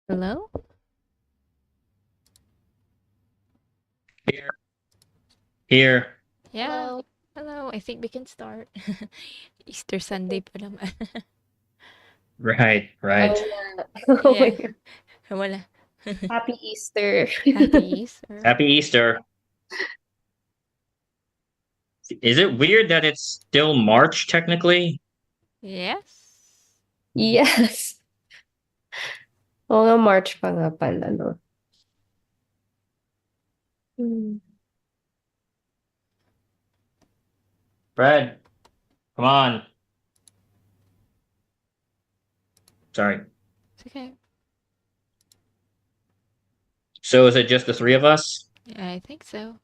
Hello? Here. Here. Yeah. Hello. Hello. I think we can start. Easter Sunday pa naman. Right, right. Oh, yeah. Oh my Yeah. God. Wala. Happy Easter. Happy Easter. Happy Easter. Is it weird that it's still March technically? Yes. Yes. Oo nga, March pa nga pala, no? Hmm. Fred, come on. Sorry. It's okay. So is it just the three of us? Yeah, I think so.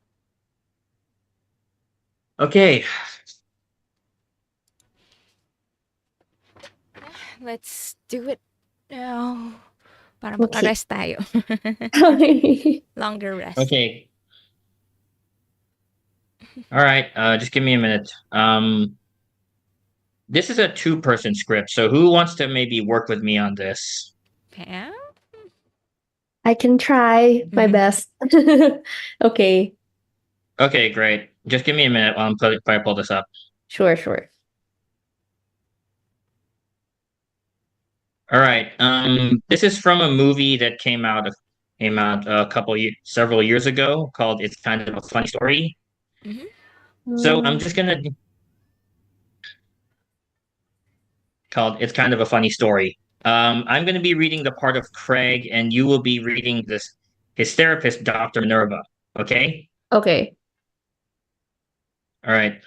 Okay. Let's do it now. Para Okay. makarest tayo. Longer rest. Okay. All right. Just give me a minute. This is a two-person script, so who wants to maybe work with me on this? Pam? I can try my best. Okay. Okay, great. Just give me a minute while if I pull this up. Sure, sure. All right. This is from a movie that came out several years ago called "It's Kind of a Funny Story." Mhm. So I'm Mm, just gonna called "It's Kind of a Funny Story." I'm gonna be reading the part of Craig, and you will be reading this his therapist, Dr. Minerva. Okay. okay. All right.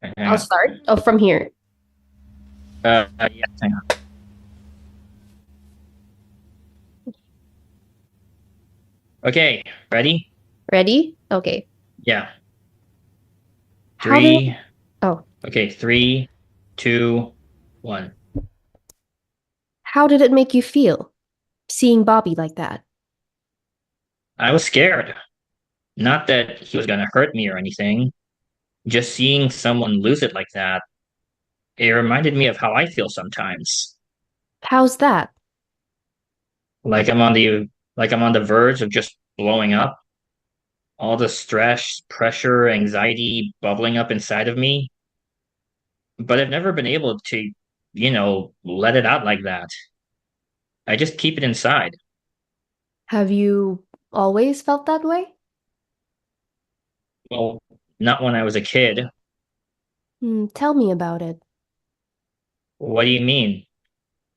Hang I'll on. start. Oh, from here. Yes, hang on. Okay. Ready? Ready? Okay. Yeah. How did Three. oh, Okay. Three, two, one. how did it make you feel seeing Bobby like that? I was scared. Not that he was gonna hurt me or anything. Just seeing someone lose it like that, it reminded me of how I feel sometimes. How's that? Like I'm on the like I'm on the verge of just blowing up. All the stress, pressure, anxiety bubbling up inside of me. But I've never been able to, let it out like that. I just keep it inside. Have you always felt that way? Well, not when I was a kid. Tell me about it. What do you mean?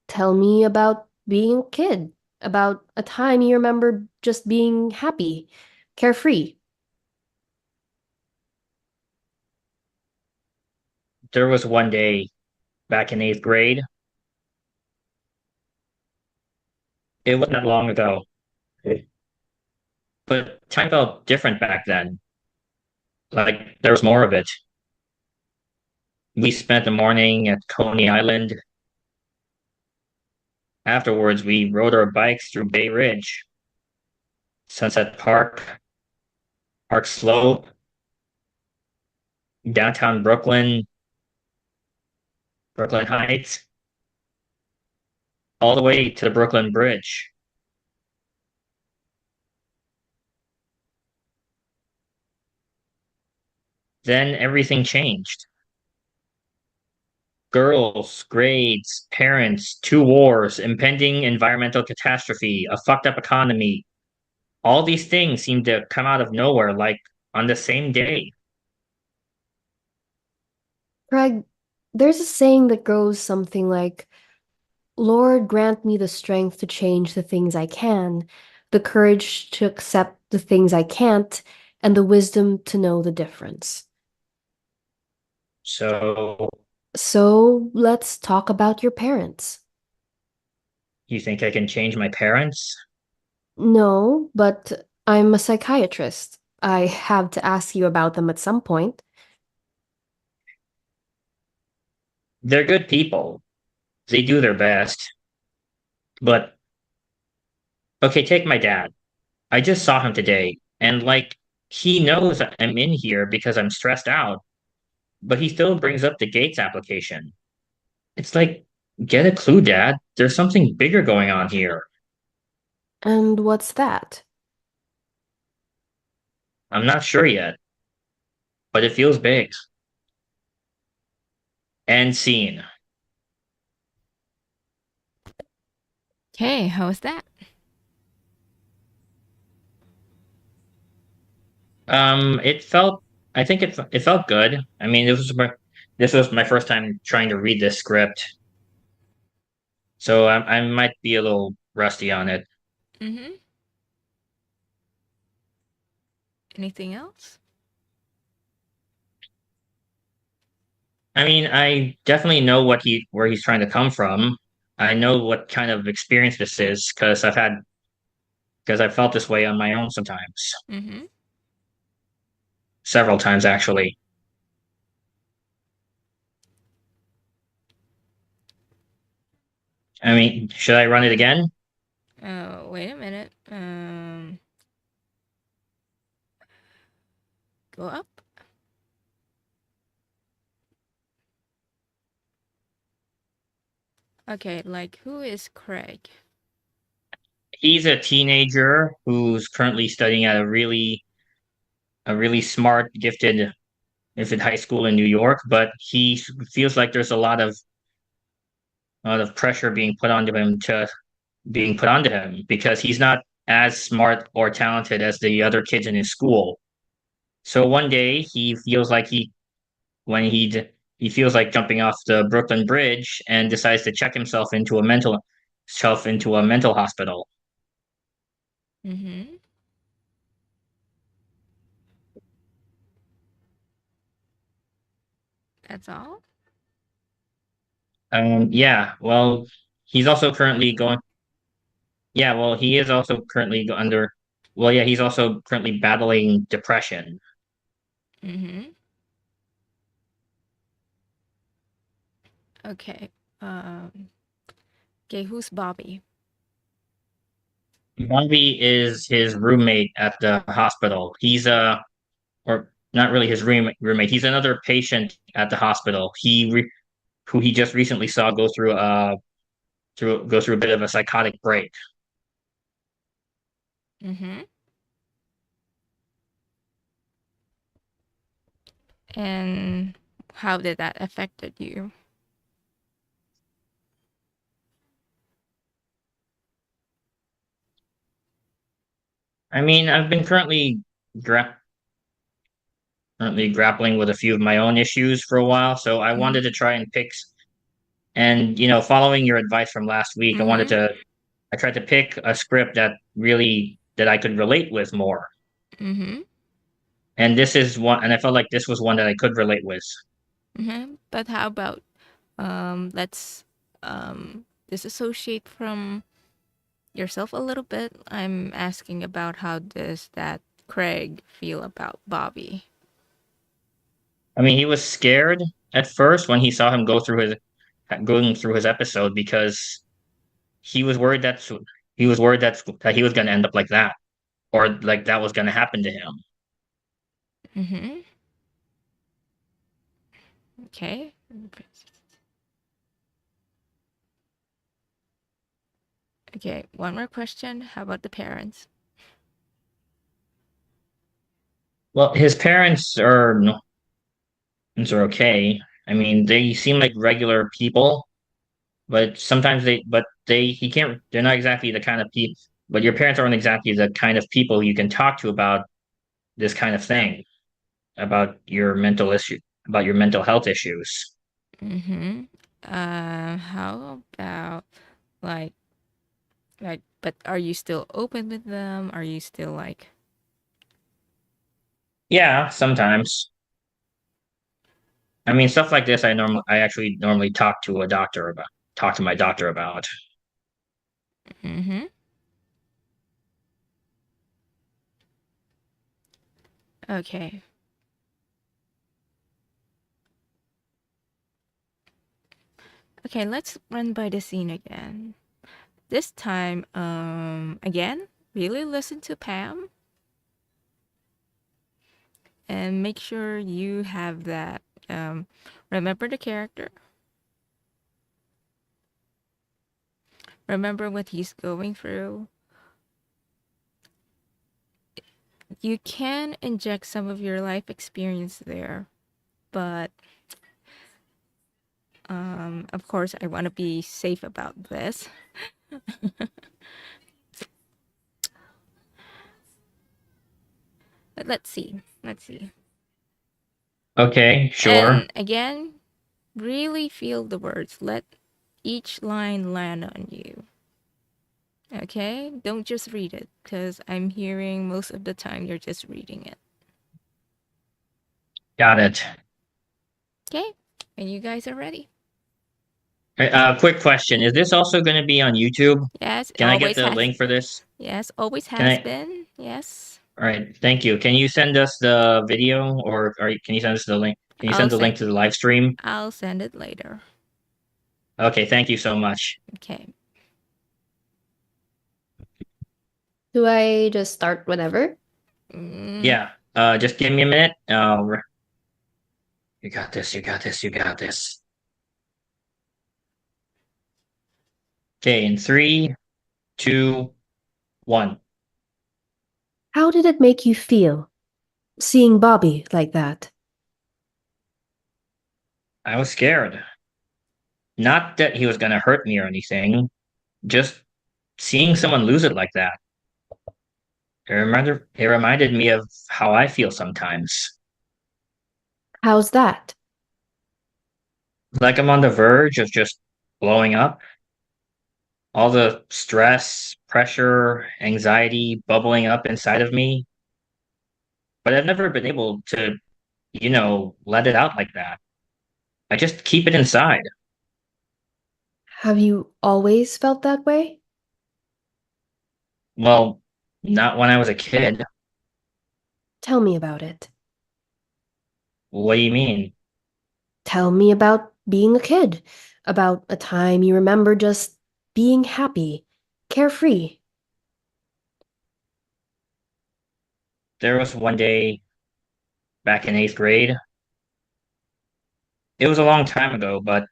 Tell me about being a kid, about a time you remember just being happy, carefree. There was one day back in eighth grade. It wasn't that long ago. But time felt different back then. Like there was more of it. We spent the morning at Coney Island. Afterwards, we rode our bikes through Bay Ridge, Sunset Park, Park Slope, downtown Brooklyn, Brooklyn Heights, all the way to the Brooklyn Bridge. Then everything changed. Girls, grades, parents, two wars, impending environmental catastrophe, a fucked up economy. All these things seemed to come out of nowhere, like on the same day. Craig, there's a saying that goes something like, Lord, grant me the strength to change the things I can, the courage to accept the things I can't, and the wisdom to know the difference. So So let's talk about your parents. you think I can change my parents? No, but I'm a psychiatrist. I have to ask you about them at some point. They're good people. They do their best. But okay, take my dad. I just saw him today, and like he knows I'm in here because I'm stressed out, but he still brings up the Gates application. It's like Get a clue, Dad. There's something bigger going on here. And what's that? I'm not sure yet, but it feels big. End scene. Okay, how was that? It felt. I think it felt good. I mean, this was my first time trying to read this script, so I might be a little rusty on it. Mm-hmm. Anything else? I mean, I definitely know where he's trying to come from. I know what kind of experience this is because I've felt this way on my own sometimes, Mm-hmm. several times actually. I mean, should I run it again? Oh, wait a minute. Go up. Okay, like who is Craig? He's a teenager who's currently studying at a really smart, gifted high school in New York, but he feels like there's a lot of pressure being put onto him because he's not as smart or talented as the other kids in his school. So one day when he feels like jumping off the Brooklyn Bridge and decides to check himself into a mental hospital. Mm-hmm. That's all? Yeah, well, he's also currently going. Yeah, well, he is also currently under. Well, yeah, he's also currently battling depression. Mm-hmm. Okay. Um, okay, who's Bobby? Bobby is his roommate at the hospital. Or not really his roommate. He's another patient at the hospital. Who he just recently saw go through a bit of a psychotic break. Mm-hmm. And how did that affected you? I mean, I've been currently grappling with a few of my own issues for a while, so I wanted to try and and following your advice from last week, Mm-hmm. I tried to pick a script that I could relate with more. Mm-hmm. And I felt like this was one that I could relate with. Mm-hmm. But how about let's disassociate from yourself a little bit. I'm asking about how does that Craig feel about Bobby? I mean, he was scared at first when he saw him going through his episode because he was worried that he was going to end up like that, or like that was going to happen to him. Mm-hmm. Okay. Okay, one more question. How about the parents? Well, parents are okay. I mean, they seem like regular people, but he can't. They're not exactly the kind of people. But your parents aren't exactly the kind of people you can talk to about this kind of thing, about your mental health issues. Mm-hmm. How about like but are you still open with them? Are you still like Yeah, sometimes. I mean, stuff like this, I actually normally talk to my doctor about. mm-hmm. Okay. Okay, let's run by the scene again. This time, again, really listen to Pam and make sure you have that. Remember the character. remember what he's going through. You can inject some of your life experience there, but of course, I want to be safe about this. But let's see. Let's see. Okay, sure. And again, really feel the words. Let each line land on you. Okay? Don't just read it, because I'm hearing most of the time you're just reading it. Got it. Okay? And you guys are ready? Quick question. Is this also going to be on YouTube? Yes, Can I get always the has. link for this? Yes, always Can has I? been. Yes. All right, thank you. Can you send us the video or can you send us the link? Can you I'll send the send link to the live stream? I'll send it later. Okay, thank you so much. Okay. Do I just start whenever? Yeah, just give me a minute. You got this, you got this, you got this. Okay, in 3, 2, 1. How did it make you feel seeing Bobby like that? I was scared. Not that he was gonna hurt me or anything, just seeing someone lose it like that. It reminded me of how I feel sometimes. How's that? Like I'm on the verge of just blowing up. All the stress, pressure, anxiety bubbling up inside of me. But I've never been able to, let it out like that. I just keep it inside. Have you always felt that way? Well, not when I was a kid. Tell me about it. What do you mean? Tell me about being a kid, about a time you remember just being happy, carefree. There was one day back in 8th grade. It was a long time ago, but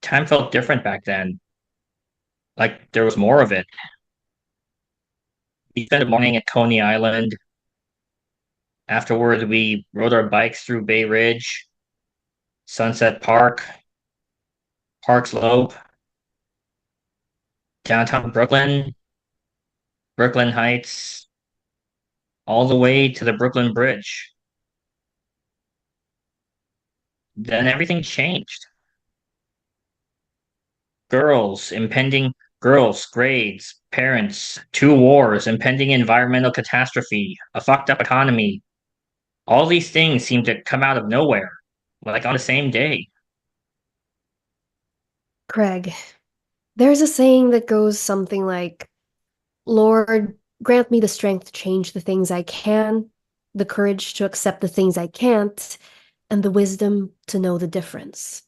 time felt different back then. Like there was more of it. We spent a morning at Coney Island. Afterwards, we rode our bikes through Bay Ridge, Sunset Park, Park Slope, downtown Brooklyn, Brooklyn Heights, all the way to the Brooklyn Bridge. Then everything changed. Girls, grades, parents, 2 wars, impending environmental catastrophe, a fucked up economy. All these things seem to come out of nowhere, like on the same day. Craig, there's a saying that goes something like, Lord, grant me the strength to change the things I can, the courage to accept the things I can't, and the wisdom to know the difference.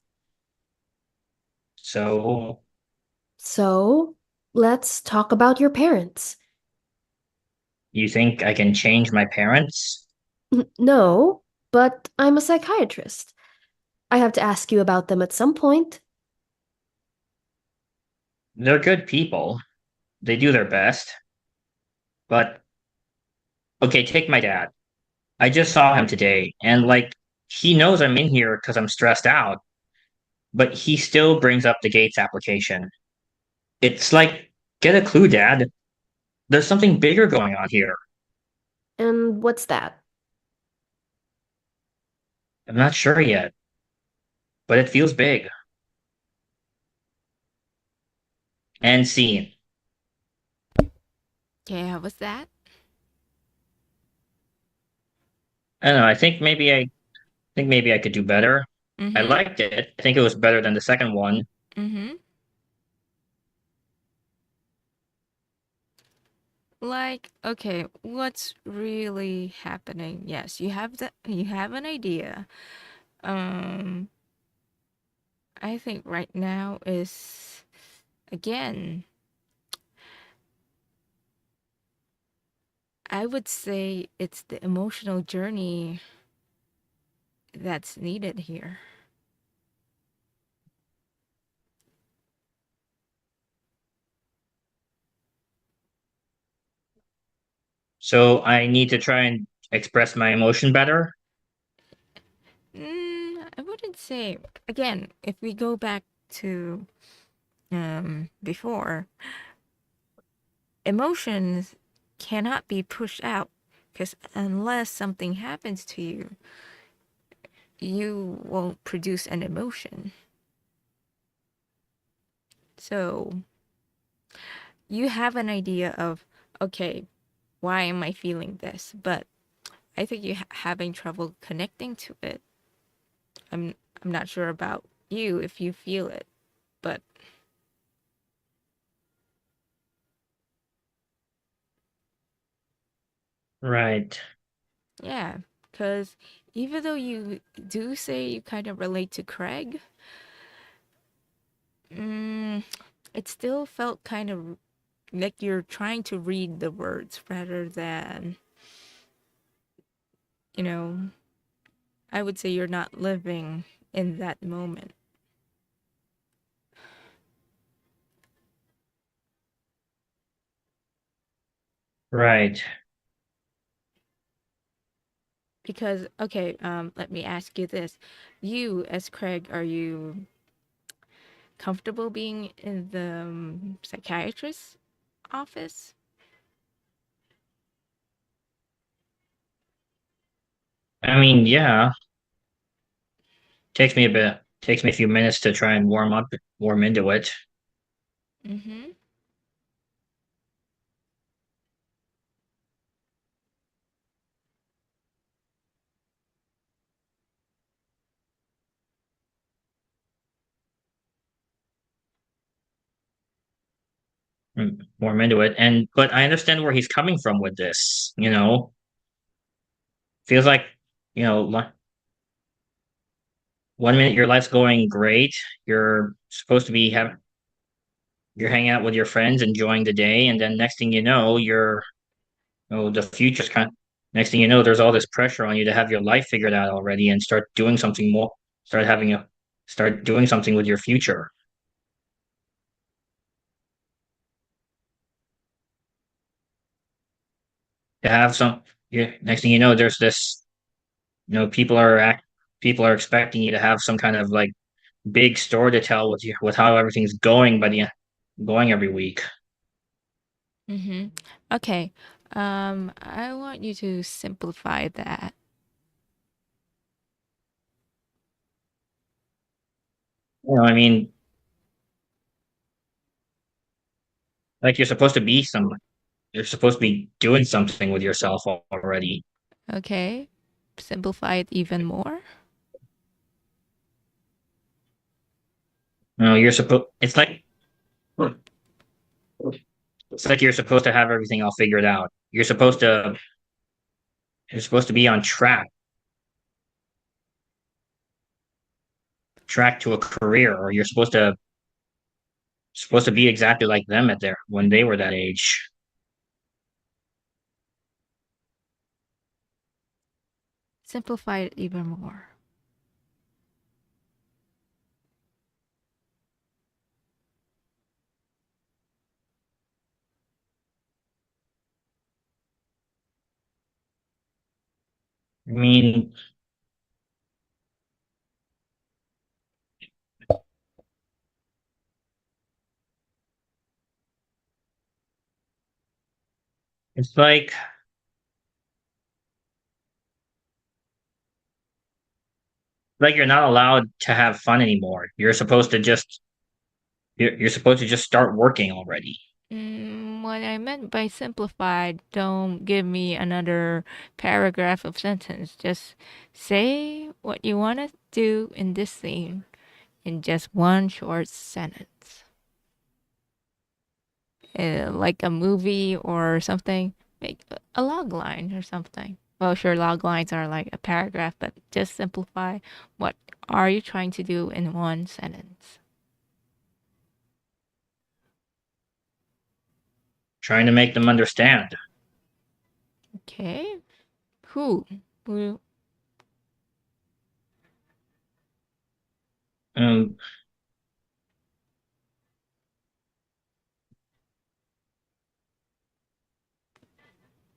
So, So, let's talk about your parents. you think I can change my parents? No, but I'm a psychiatrist. I have to ask you about them at some point. They're good people. They do their best. But, okay, take my dad. I just saw him today, and he knows I'm in here because I'm stressed out, but he still brings up the Gates application. It's like, get a clue, Dad. There's something bigger going on here. And what's that? I'm not sure yet, but it feels big. And scene. Okay, how was that? I don't know. I think maybe I could do better. I Mm-hmm. liked it. I think it was better than the second one. Mm-hmm. Like, okay, what's really happening? Yes, you have an idea. Um, I think right now is again, I would say it's the emotional journey that's needed here. So I need to try and express my emotion better. I wouldn't say. Again, if we go back to before, emotions cannot be pushed out because unless something happens to you, you won't produce an emotion. So you have an idea of, okay, why am I feeling this? But I think you're having trouble connecting to it. I'm I'm not sure about you if you feel it, but Right. yeah, because even though you do say you kind of relate to Craig, mm, it still felt kind of like you're trying to read the words rather than, you know, I would say you're not living in that moment. Right. Because, okay, let me ask you this. You, as Craig, are you comfortable being in the psychiatrist's office? I mean, yeah, takes me a few minutes to try and warm into it. Mm-hmm. Warm into it. And but I understand where he's coming from with this, you know. Feels like, you know, 1 minute your life's going great. You're supposed to be having you're hanging out with your friends, enjoying the day, and then next thing you know, the future's kind of next thing you know, there's all this pressure on you to have your life figured out already and start doing something more, start doing something with your future. To have some, next thing you know, there's this, people are expecting you to have some kind of like big story to tell with how everything's going going every week. Mm-hmm. Okay. I want you to simplify that. I mean, like you're supposed to be doing something with yourself already. Okay. Simplify it even more. You're supposed. It's like you're supposed to have everything all figured out. You're supposed to be on track to a career, or you're supposed to be exactly like them at their when they were that age. Simplify it even more. I mean, it's like you're not allowed to have fun anymore. You're supposed to just start working already. What I meant by simplified, don't give me another paragraph of sentence. Just say what you want to do in this scene in just one short sentence. Like a movie or something. Make a log line or something. Well, sure, log lines are like a paragraph, but just simplify. What are you trying to do in one sentence? Trying to make them understand. Okay. Who? Who? Um,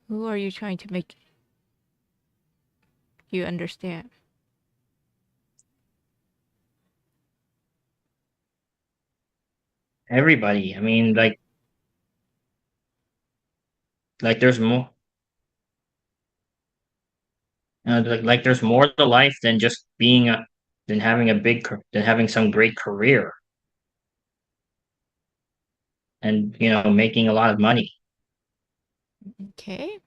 Who are you trying to make you understand? Everybody. I mean, like there's more. Like there's more to life than just being a than having a than having some great career and making a lot of money. Okay.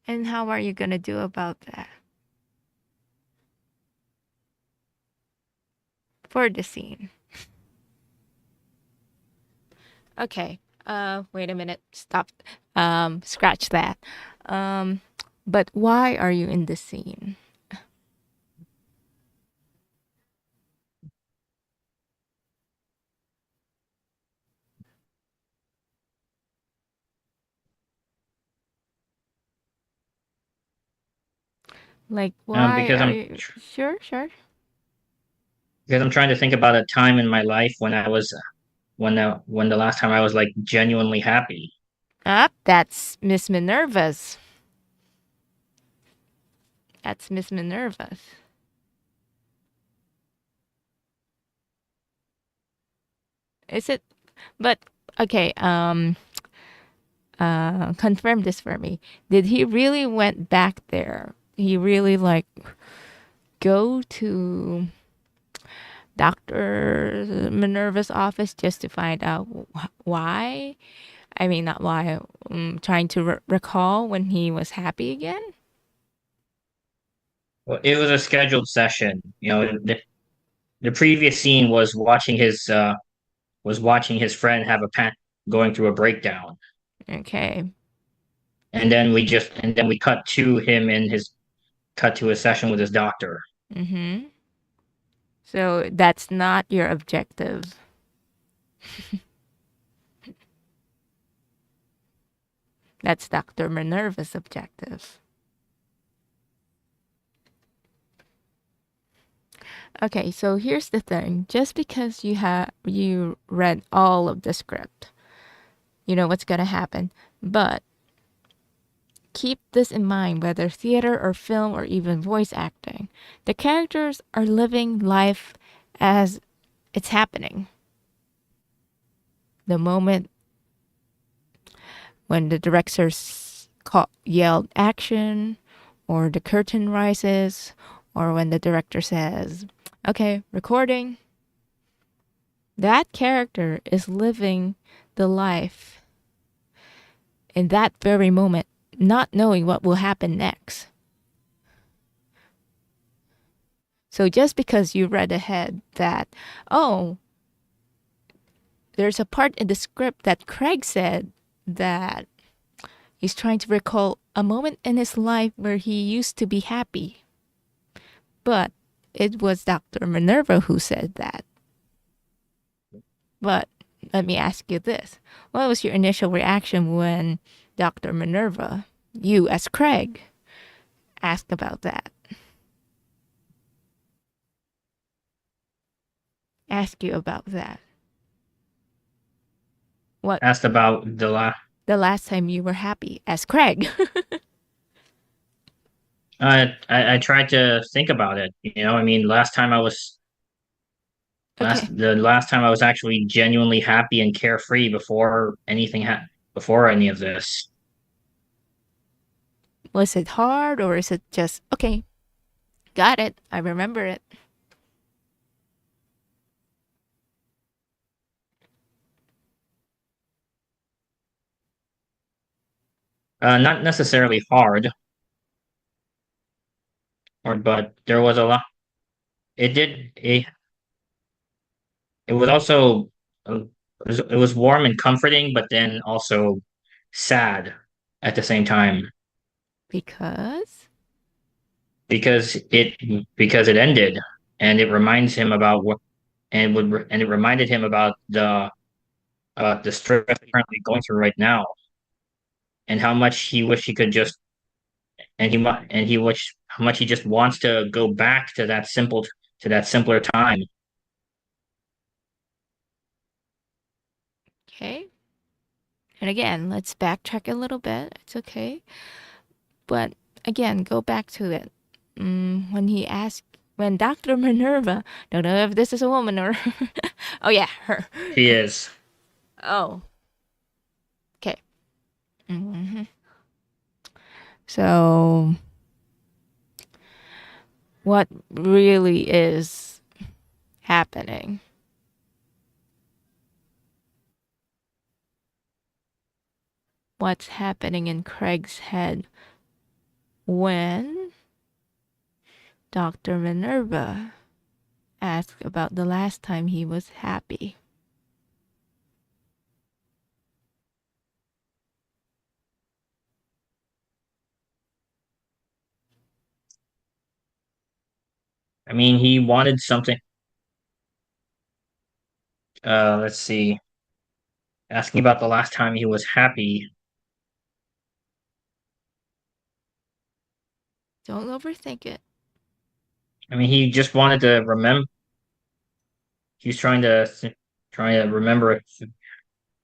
And how are you gonna do about that? For the scene. Okay. Wait a minute. Stop. Scratch that. Um, but why are you in the scene? Like, why Because are you? Sure, sure. I'm trying to think about a time in my life when I was when the last time I was like genuinely happy. That's Miss Minerva's. That's Miss Minerva's. Is it? But okay. Confirm this for me. Did he really went back there? He really like go to Dr. Minerva's office just to find out why? I mean, not why. Trying to recall when he was happy again. Well, it was a scheduled session. The previous scene was watching his friend have a going through a breakdown. Okay. And then we cut to his session with his doctor. Mm-hmm. So that's not your objective. That's Dr. Minerva's objective. Okay, so here's the thing. Just because you read all of the script, you know what's gonna happen. But keep this in mind, whether theater or film or even voice acting. The characters are living life as it's happening. The moment when the director yelled action, or the curtain rises, or when the director says, okay, recording, that character is living the life in that very moment, not knowing what will happen next. So just because you read ahead that, oh, there's a part in the script that Craig said that he's trying to recall a moment in his life where he used to be happy. But it was Dr. Minerva who said that. But let me ask you this. What was your initial reaction when Dr. Minerva, you as Craig, asked about that? Ask you about that. What Asked about the last time you were happy as Craig? I tried to think about it. I mean, Okay. the last time I was actually genuinely happy and carefree before any of this. Was it hard or is it just, okay, got it, I remember it? Not necessarily hard, but there was a lot. It did. It was also it was warm and comforting, but then also sad at the same time Because, because it ended, and it reminds him about what and it reminded him about the stress he's currently going through right now, and how much he wish he could just and he wish how much he just wants to go back to that simpler time. okay. And again, let's backtrack a little bit. It's okay. But again, go back to it. When Dr. Minerva, don't know if this is a woman or, oh yeah, her. She is. Oh, okay. So, what really is happening? What's happening in Craig's head when Dr. Minerva asked about the last time he was happy? I mean, he wanted something. Let's see. Asking about the last time he was happy. Don't overthink it. I mean, he just wanted to remember. He's trying to remember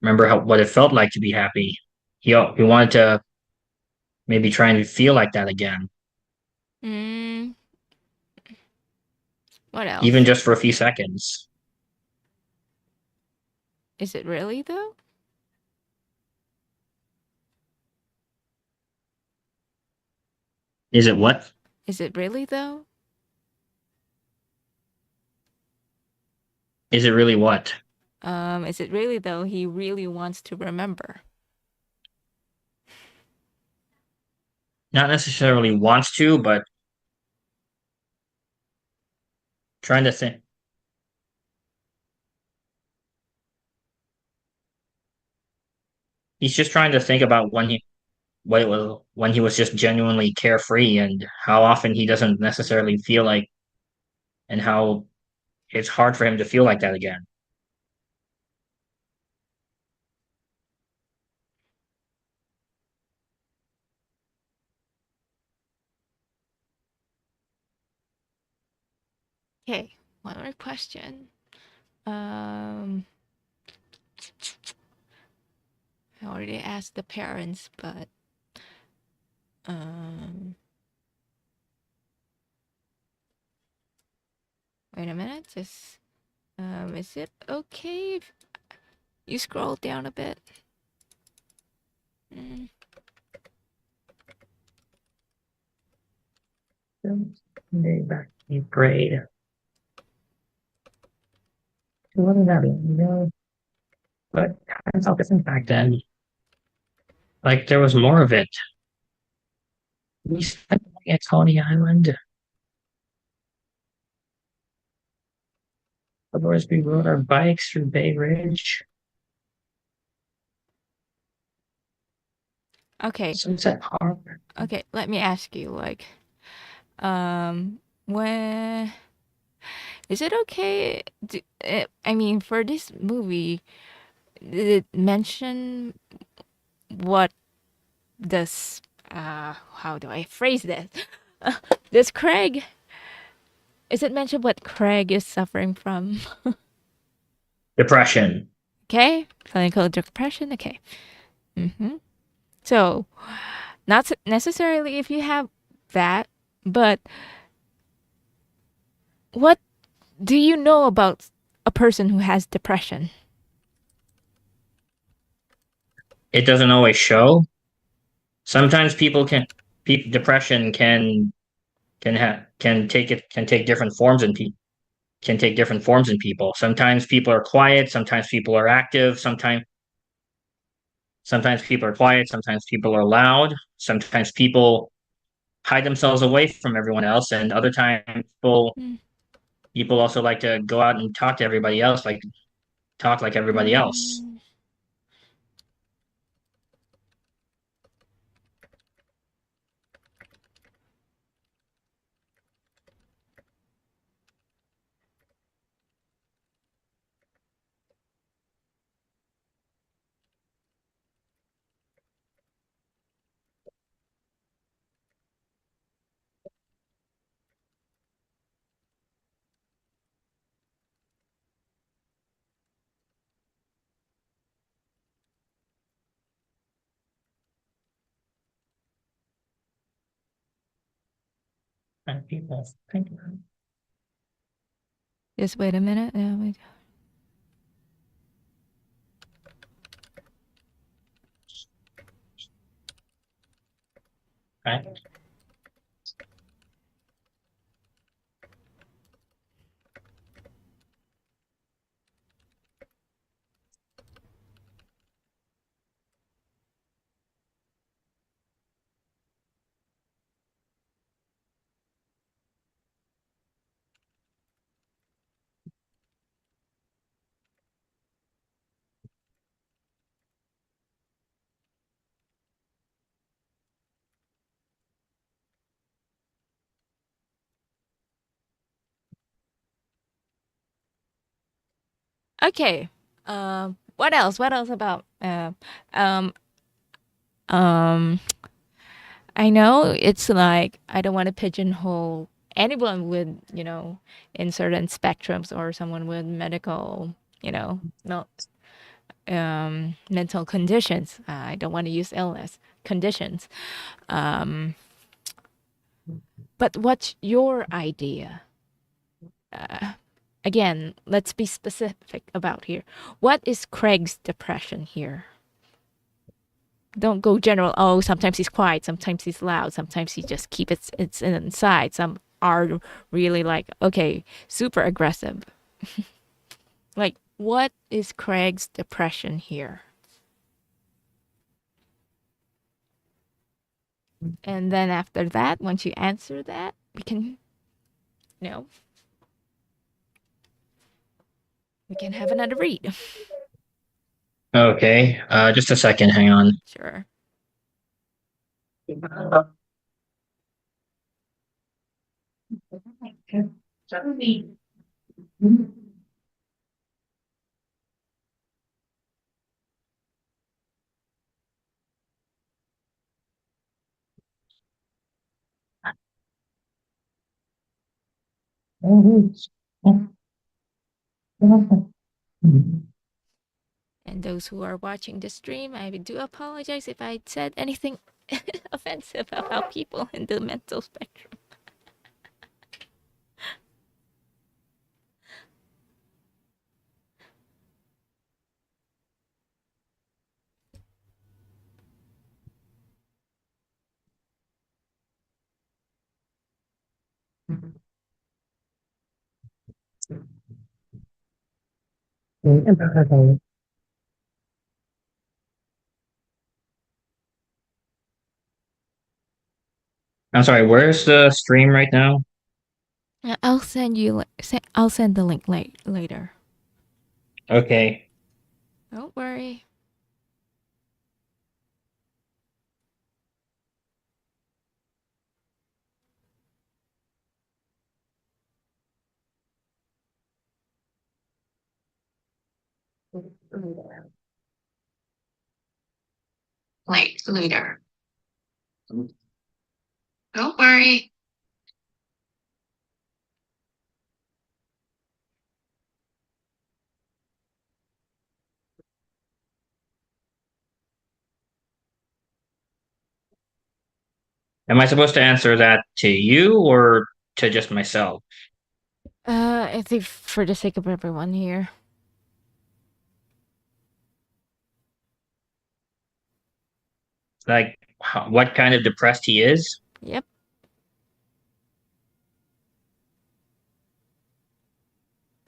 how what it felt like to be happy. He wanted to maybe try and feel like that again, Mm, what even else? just for a few seconds. Is it really though? Is it what? Is it really though? Is it really what? Is it really though? He really wants to remember. Not necessarily wants to, but trying to think. He's just trying to think about what it was when he was just genuinely carefree and how often he doesn't necessarily feel like and how it's hard for him to feel like that again. Okay, one more question. Um, I already asked the parents, but um, wait a minute. Just is it okay if you scroll down a bit? Mm. Back in eighth grade. It wasn't that long ago, but I felt different back then. Like there was more of it. We spent the night at Coney Island. Otherwise, we rode our bikes through Bay Ridge, Okay, Sunset Park. okay. Let me ask you, when is it okay? I mean, for this movie, did it mention what does how do I phrase this? Does Craig is it mentioned what Craig is suffering from? Depression. Okay, clinical depression. Okay. So, not necessarily if you have that, but what do you know about a person who has depression? It doesn't always show. Sometimes depression can take different forms in people. Can take different forms in people. Sometimes people are quiet, sometimes people are active, sometimes people are quiet, sometimes people are loud, sometimes people hide themselves away from everyone else, and other times Mm. people also like to go out and talk to everybody else, like talk like everybody else. Mm. Just wait a minute. Wait. Right. Okay. What else? What else about um um I know it's like I don't want to pigeonhole anyone with, in certain spectrums or someone with medical, not mental conditions. I don't want to use illness conditions. Um, but what's your idea? Again, let's be specific about here. What is Craig's depression here? Don't go general. Oh, sometimes he's quiet, sometimes he's loud, sometimes he just keep it's inside. Some are really like, okay, super aggressive. Like, what is Craig's depression here? And then after that, once you answer that, we can, you know, we can have another read. Okay. Just a second. Hang on. Sure. And those who are watching the stream, I do apologize if I said anything offensive about people in the mental spectrum. I'm sorry. Where's the stream right now? I'll send you. I'll send the link later. Okay. Don't worry. Later. Don't worry. Am I supposed to answer that to you or to just myself? I think for the sake of everyone here. Like, what kind of depressed he is? Yep.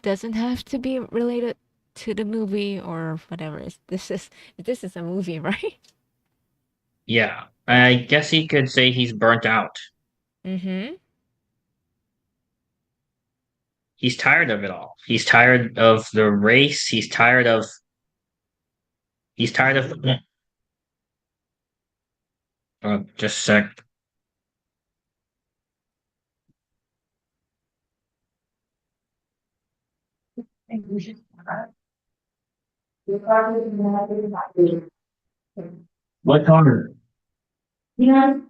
Doesn't have to be related to the movie or whatever. This is a movie, right? Yeah. I guess he could say he's burnt out. Mm-hmm. He's tired of it all. He's tired of the race. He's tired of. Just a sec. What color? You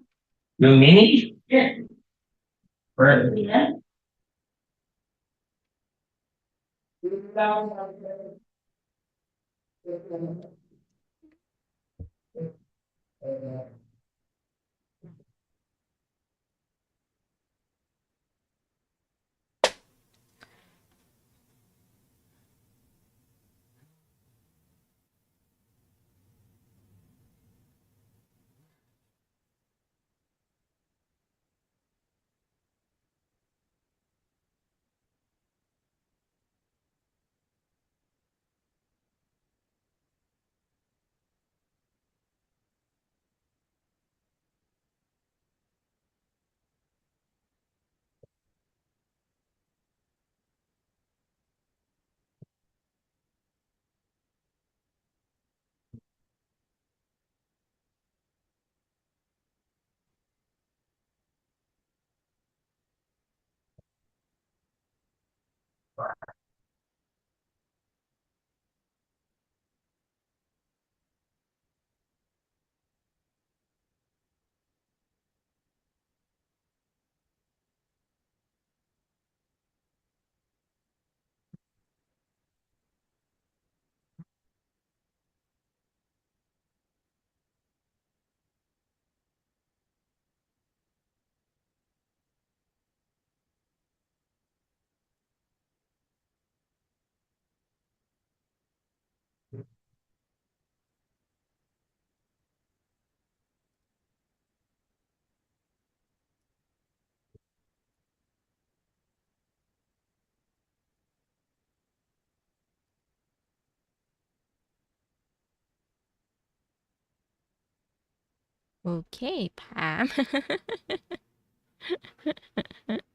me? Yeah. Right. Okay, Pam.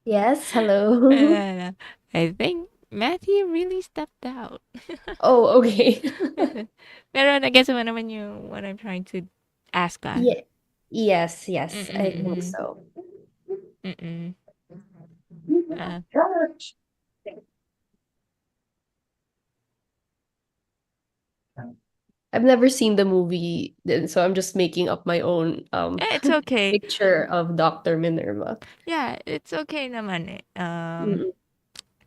Yes, hello. I think Matthew really stepped out. Oh, okay. Pero nagets mo naman yung what I'm trying to ask ka. Yeah. Yes, yes, I think Mm-mm, so. mm-mm. Uh, I've never seen the movie, then so I'm just making up my own it's okay. picture of Dr. Minerva. Yeah, it's okay naman eh. Mm-mm.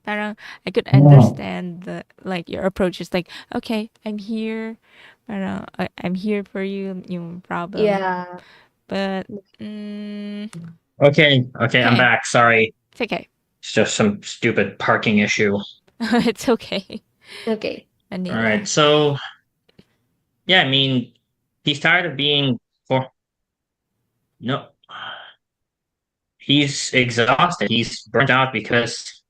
Parang I could understand the like your approach is like, okay, I'm here. Parang I'm here for you, yung problem. Yeah. But mm, Okay, I'm okay, back. Sorry. it's okay. It's just some stupid parking issue. It's okay. Okay. All Manila. right. So, yeah, I mean, he's tired of being for no, he's exhausted. He's burnt out because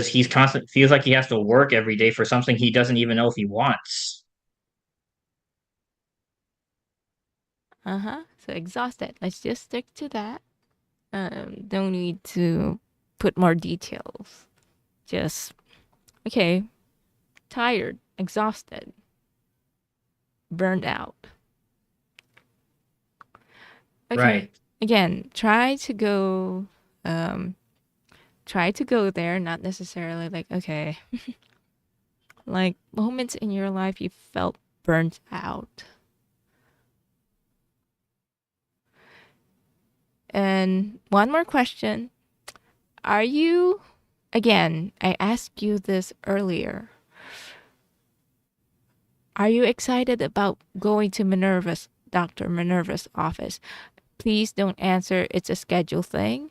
he's constant feels like he has to work every day for something he doesn't even know if he wants. Uh-huh. So exhausted. Let's just stick to that. Don't need to put more details. Just okay. Tired, exhausted, burned out. Okay. Right. Again, try to go there, not necessarily like, okay, like moments in your life you felt burnt out. And one more question. Are you, again, I asked you this earlier. Are you excited about going to Dr. Minerva's office? Please don't answer, it's a schedule thing.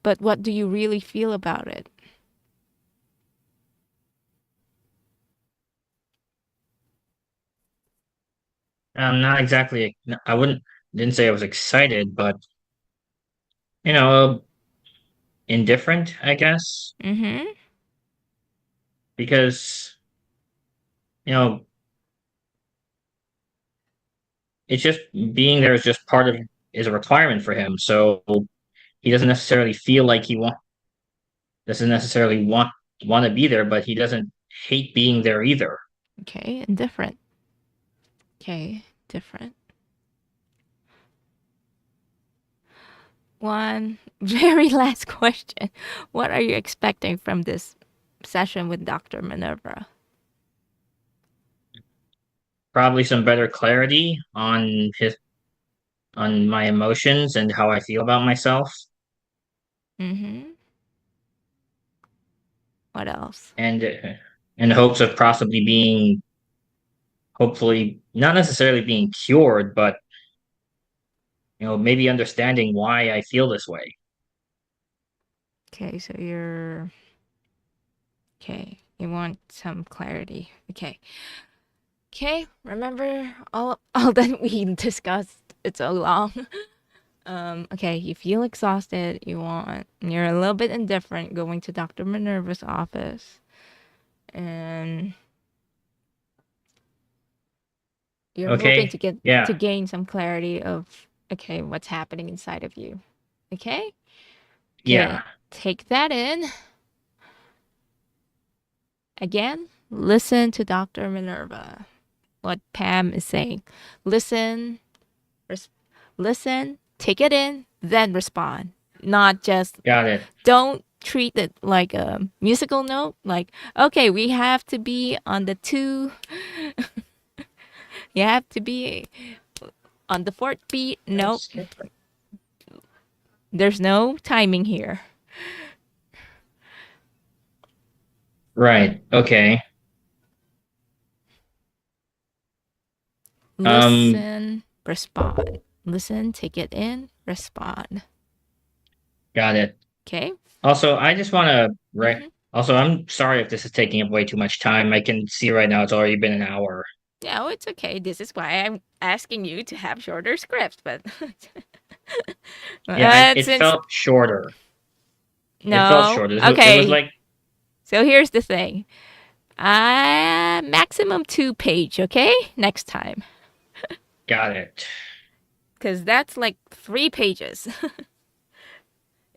But what do you really feel about it? Not exactly. I didn't say I was excited, but you know, indifferent, I guess, Mm-hmm. because you know, it's just being there is just part of is a requirement for him. So he doesn't necessarily feel like he doesn't necessarily want to be there, but he doesn't hate being there either. Okay, and different. Okay, different. One very last question. What are you expecting from this session with Dr. Minerva? Probably some better clarity on my emotions and how I feel about myself, Mm-hmm. What else? and in hopes of possibly being hopefully not necessarily being cured, but maybe understanding why I feel this way. Okay, so you're okay. You want some clarity. Okay. Okay, remember all that we discussed. It's so long. Okay, you feel exhausted, you're a little bit indifferent going to Dr. Minerva's office. And you're hoping Okay. to get Yeah. to gain some clarity of okay, what's happening inside of you. Okay? Yeah. Take that in. Again, listen to Dr. Minerva. What Pam is saying. Listen, listen, take it in, then respond. Not just Got it. don't treat it like a musical note. Like, okay, we have to be on the two. You have to be on the fourth beat. Nope. There's no timing here. Right. Okay. Listen, respond. Listen, take it in, respond. Got it. Okay? Also, I just want to Mhm. Also, I'm sorry if this is taking up way too much time. I can see right now it's already been an hour. No, it's okay. This is why I'm asking you to have shorter scripts, but Yeah, it since felt shorter. It felt no, shorter. It was okay. like So here's the thing. Maximum 2 page, okay? Next time. Got it. Because that's like 3 pages.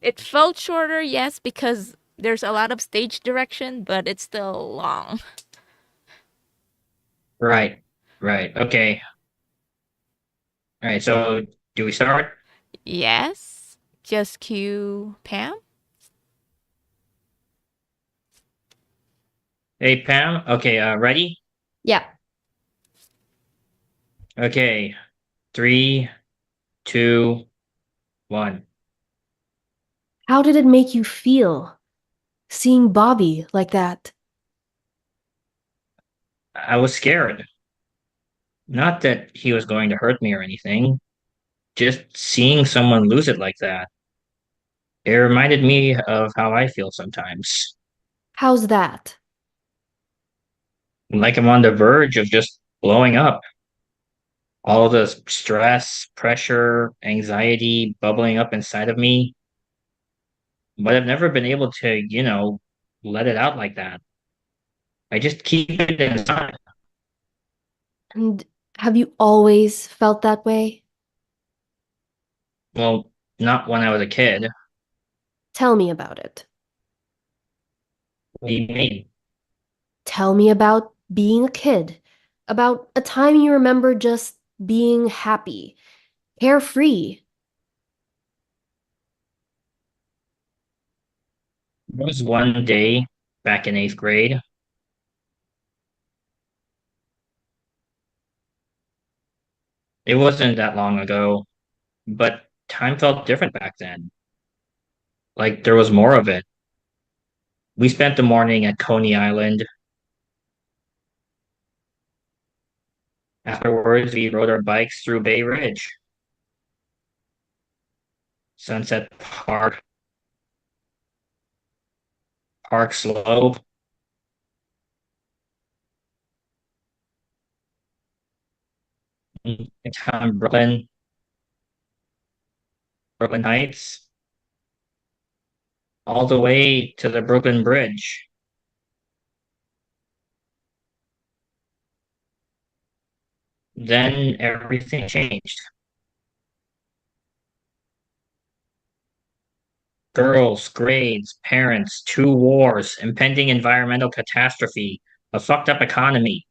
It felt shorter, yes, because there's a lot of stage direction, but it's still long. Right. Right. Okay. All right. So do we start? Yes. Just cue Pam. Hey, Pam. Okay. Ready? Yeah. Okay. 3, 2, 1. How did it make you feel seeing Bobby like that? I was scared. Not that he was going to hurt me or anything. Just seeing someone lose it like that. It reminded me of how I feel sometimes. How's that? Like I'm on the verge of just blowing up. All the stress, pressure, anxiety bubbling up inside of me. But I've never been able to, let it out like that. I just keep it inside. And have you always felt that way? Well, not when I was a kid. Tell me about it. What do you mean? Tell me about being a kid, about a time you remember just being happy, carefree. There was one day back in 8th grade. It wasn't that long ago, but time felt different back then. Like there was more of it. We spent the morning at Coney Island. Afterwards, we rode our bikes through Bay Ridge, Sunset Park, Park Slope, in town Brooklyn, Brooklyn Heights, all the way to the Brooklyn Bridge. Then everything changed. Girls, grades, parents, 2 wars, impending environmental catastrophe, a fucked up economy.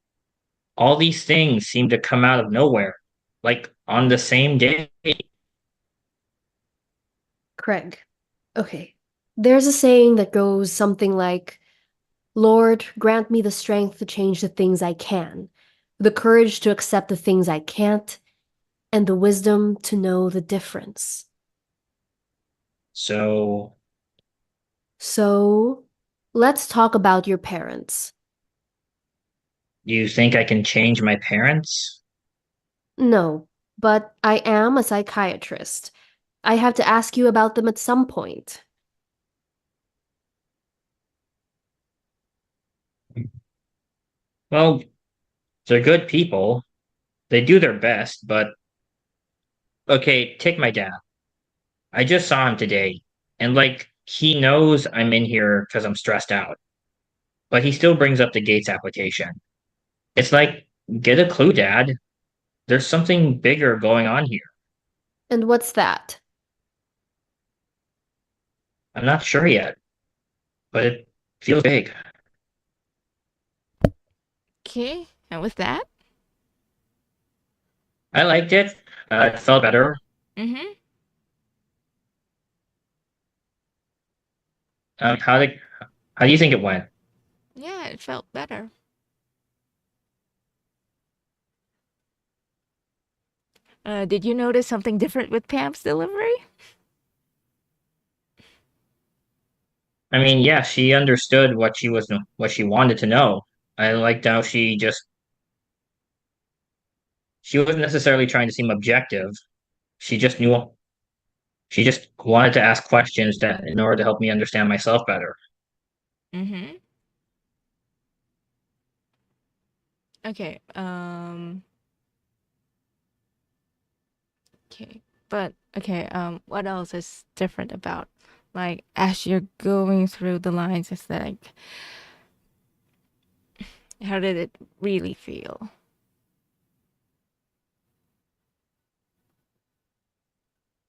All these things seem to come out of nowhere, like on the same day. Craig. Okay. There's a saying that goes something like, Lord, grant me the strength to change the things I can, the courage to accept the things I can't, and the wisdom to know the difference. So, So, let's talk about your parents. you think I can change my parents? No, but I am a psychiatrist. I have to ask you about them at some point. Well, they're good people. They do their best, but okay, take my dad. I just saw him today, and like he knows I'm in here because I'm stressed out, but he still brings up the Gates application. It's like, get a clue, Dad. There's something bigger going on here. And what's that? I'm not sure yet, but it feels big. Okay. And with that? I liked it. It felt better. Mm-hmm. Um, how did, how do you think it went? Yeah, it felt better. Did you notice something different with Pam's delivery? I mean, yeah, she understood what she wanted to know. I liked how she wasn't necessarily trying to seem objective. She just knew she just wanted to ask questions that in order to help me understand myself better. Mm-hmm. Okay. Okay. But okay, what else is different about like as you're going through the lines, it's like How did it really feel?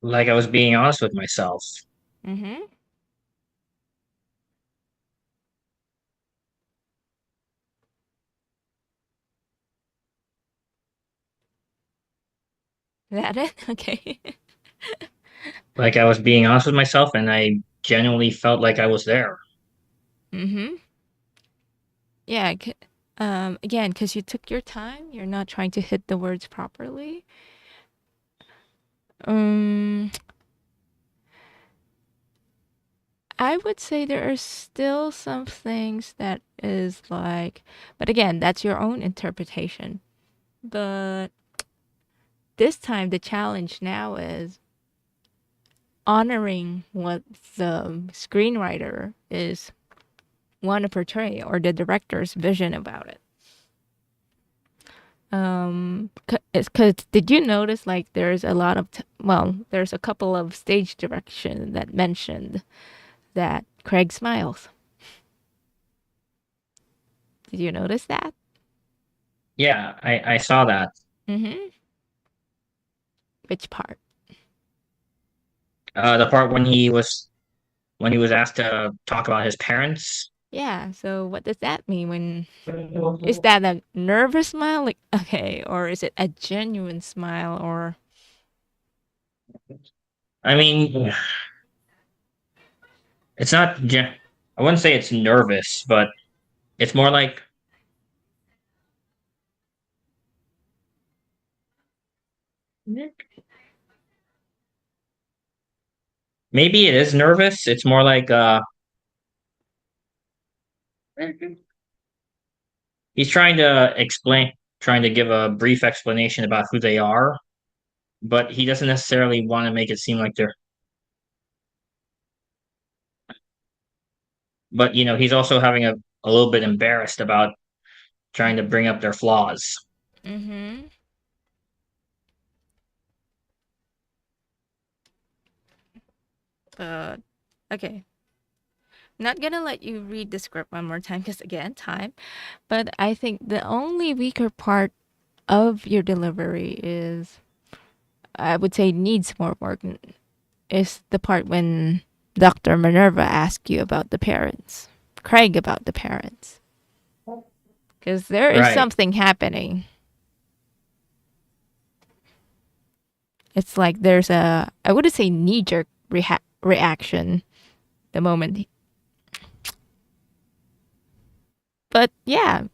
Like I was being honest with myself. Mm-hmm. That it? Okay. Like I was being honest with myself, and I genuinely felt like I was there. Mm-hmm. Yeah. Again, because you took your time, you're not trying to hit the words properly. Um, I would say there are still some things that is like, but again, that's your own interpretation. But this time, the challenge now is honoring what the screenwriter is want to portray or the director's vision about it. Because did you notice like there's a lot of there's a couple of stage direction that mentioned that Craig smiles. Did you notice that? Yeah, I saw that. Mm-hmm. Which part? The part when he was asked to talk about his parents. Yeah. So what does that mean? When is that a nervous smile? Like okay, or is it a genuine smile? Or I mean, it's not. I wouldn't say it's nervous, but it's more like maybe it is nervous. It's more like he's trying to give a brief explanation about who they are, but he doesn't necessarily want to make it seem like they're. But he's also having a little bit embarrassed about trying to bring up their flaws. mm-hmm. But okay, not gonna let you read the script one more time because again, time. But I think the only weaker part of your delivery is, I would say, needs more work, is the part when Dr. Minerva asks you about the parents, Craig about the parents. Because there is Right. something happening. It's like there's I wouldn't say knee jerk reaction the moment. But yeah,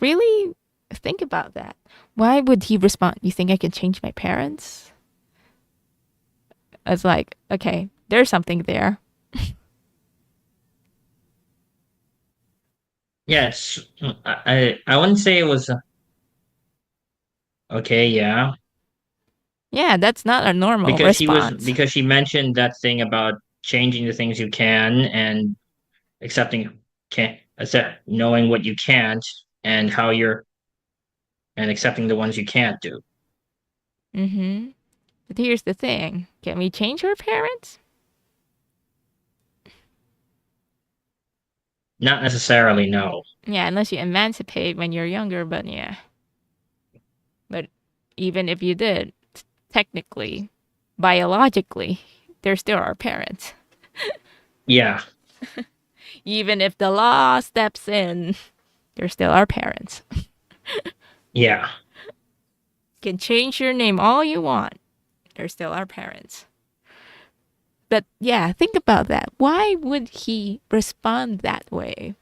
really think about that. Why would he respond? You think I can change my parents? It's like, okay, there's something there. Yes. I wouldn't say it was okay. Yeah, Yeah, that's not a normal response. because she mentioned that thing about changing the things you can and accepting can't accept knowing what you can't and how you're and accepting the ones you can't do. Mm-hmm. But here's the thing: can we change our parents? Not necessarily, no. Yeah, unless you emancipate when you're younger. But yeah, but even if you did, technically, biologically, they're still our parents. Yeah, Even if the law steps in, they're still our parents. yeah. Can change your name all you want. They're still our parents. But yeah, think about that. Why would he respond that way?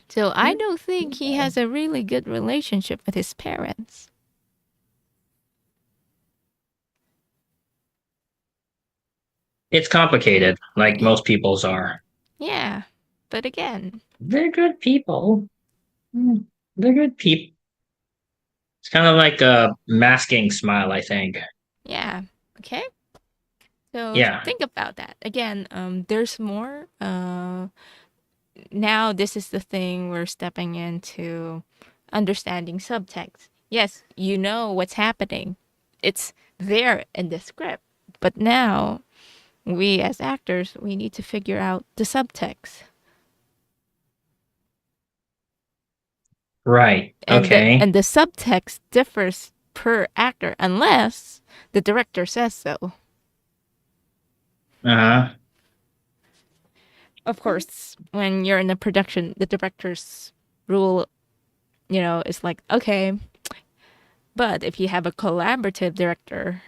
So I don't think he has a really good relationship with his parents. It's complicated, like most people's are. Yeah. But again, They're good people. They're good people. It's kind of like a masking smile, I think. yeah. Okay. So Yeah. think about that. Again, there's more. Now this is the thing we're stepping into understanding subtext. Yes, you know what's happening. It's there in the script. But now we as actors, we need to figure out the subtext. Right. And Okay. the subtext differs per actor unless the director says so. Uh-huh. Of course, when you're in a production, the director's rule, is like, okay, but if you have a collaborative director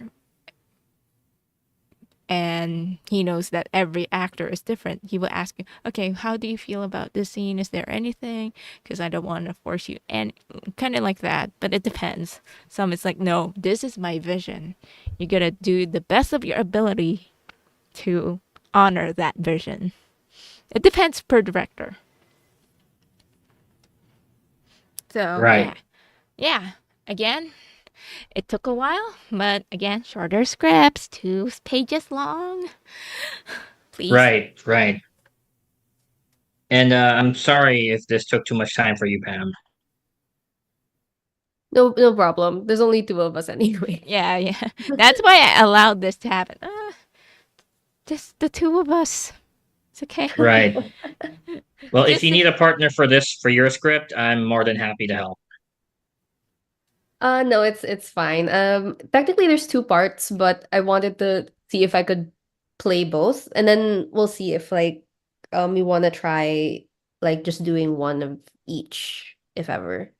and he knows that every actor is different, he will ask you, okay, how do you feel about this scene? Is there anything? Because I don't want to force you, and kind of like that. But it depends. Some it's like, no, this is my vision. You gotta do the best of your ability to honor that vision. It depends per director. So yeah, Right. yeah. Again, it took a while, but again, shorter scripts, 2 pages long. Please. Right. Right. And I'm sorry if this took too much time for you, Pam. No, no problem. There's only two of us anyway. Yeah, yeah. That's why I allowed this to happen. Just the two of us. It's okay. Right. Well, if Just you need a partner for this for your script, I'm more than happy to help. No, it's fine. Technically there's two parts, but I wanted to see if I could play both, and then we'll see if like we want to try like just doing one of each, if ever.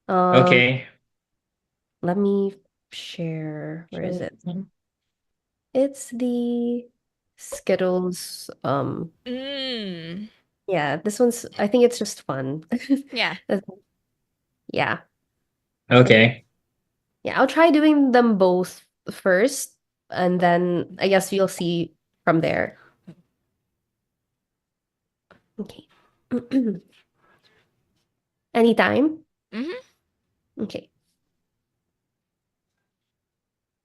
Um, Okay. let me share. Where is Sure. it? It's the Skittles. mm, Yeah, this one's. I think it's just fun. yeah. Yeah, Okay. yeah. I'll try doing them both first, and then I guess we'll see from there. Okay. Anytime? Hmm. Okay.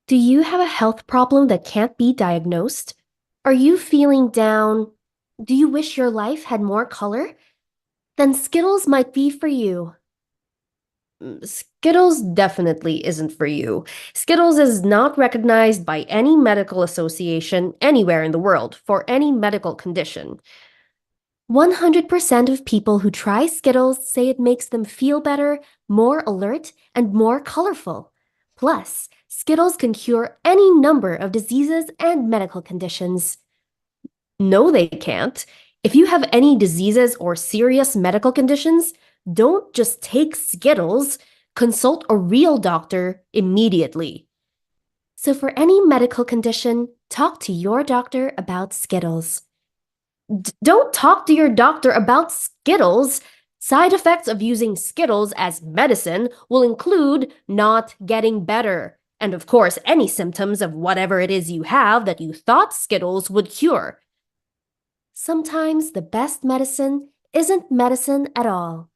Do you have a health problem that can't be diagnosed? Are you feeling down? Do you wish your life had more color? Then Skittles might be for you. Skittles definitely isn't for you. Skittles is not recognized by any medical association anywhere in the world for any medical condition. 100% of people who try Skittles say it makes them feel better, more alert, and more colorful. Plus, Skittles can cure any number of diseases and medical conditions. No, they can't. If you have any diseases or serious medical conditions, don't just take Skittles. Consult a real doctor immediately. So, for any medical condition, talk to your doctor about Skittles. Don't talk to your doctor about Skittles. Side effects of using Skittles as medicine will include not getting better. And of course, any symptoms of whatever it is you have that you thought Skittles would cure. Sometimes the best medicine isn't medicine at all.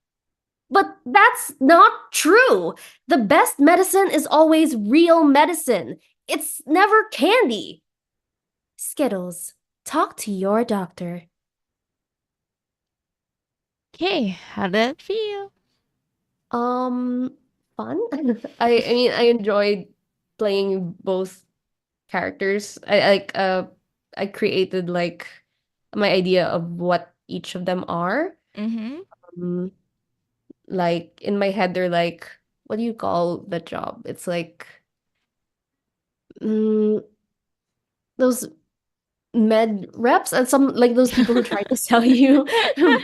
But that's not true. The best medicine is always real medicine. It's never candy. Skittles, talk to your doctor. Okay, how did it feel? Fun. I mean I enjoyed playing both characters. I created like my idea of what each of them are. Mm-hmm. Um, like in my head they're like, what do you call the job? It's like mm, those med reps and some like those people who try to sell you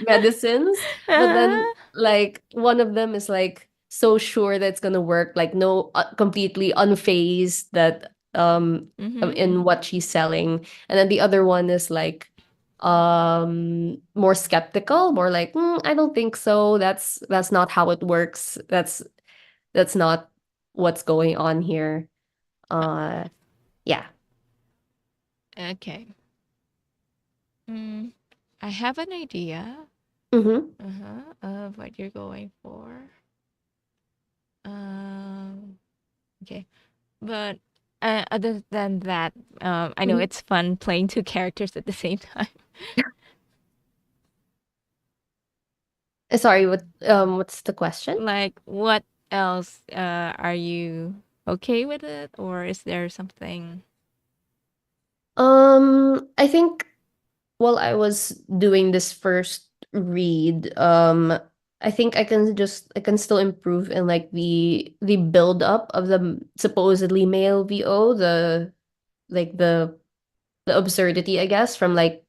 medicines, but then Uh-huh. like one of them is like so sure that it's gonna work, like no completely unfazed that Mm-hmm. in what she's selling, and then the other one is like more skeptical, more like I don't think so, that's not how it works, that's not what's going on here. uh yeah. Okay. Mm, I have an idea. Mm-hmm. Of what you're going for. Um. Okay. But other than that, I know Mm-hmm. it's fun playing two characters at the same time. Sorry, what's the question? Like, what else? Are you okay with it, or is there something? I think while I was doing this first read, I think I can still improve in like the build up of the supposedly male VO, like the absurdity, I guess, from like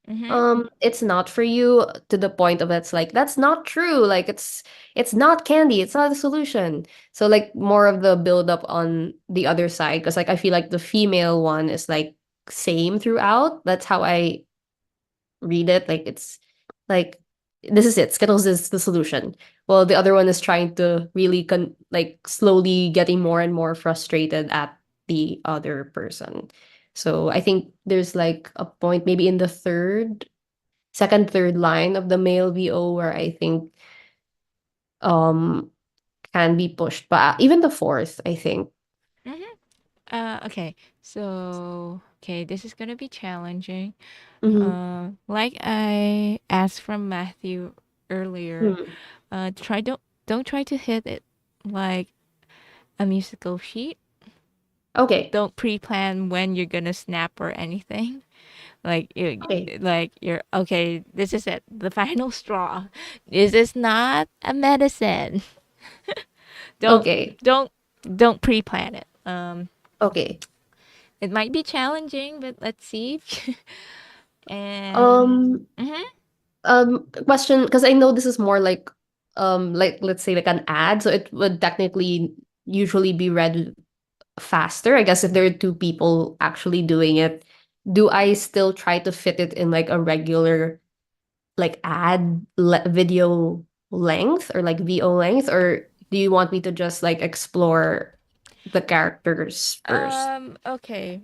Mm-hmm. it's not for you to the point of it's like that's not true. Like it's not candy, it's not a solution. So like more of the build up on the other side because like I feel like the female one is like same throughout. That's how I read it. Like it's like this is it. Skittles is the solution. Well, the other one is trying to really like slowly getting more and more frustrated at the other person. So I think there's like a point maybe in the third line of the male VO where I think um can be pushed, but even the fourth, I think. Mm-hmm. Okay. So, okay, this is gonna be challenging. Mm-hmm. Like I asked from Matthew earlier, Hmm. try don't try to hit it like a musical sheet. Okay. Don't pre-plan when you're gonna snap or anything. Okay. Like you're okay. This is it. The final straw. This is not a medicine. Don't Okay. don't don't pre-plan it. Okay. It might be challenging, but let's see. And Um mhm. question, because I know this is more like let's say like an ad, so it would technically usually be read faster. I guess if there are two people actually doing it, do I still try to fit it in like a regular like video length or like VO length, or do you want me to just like explore the characters first? Okay.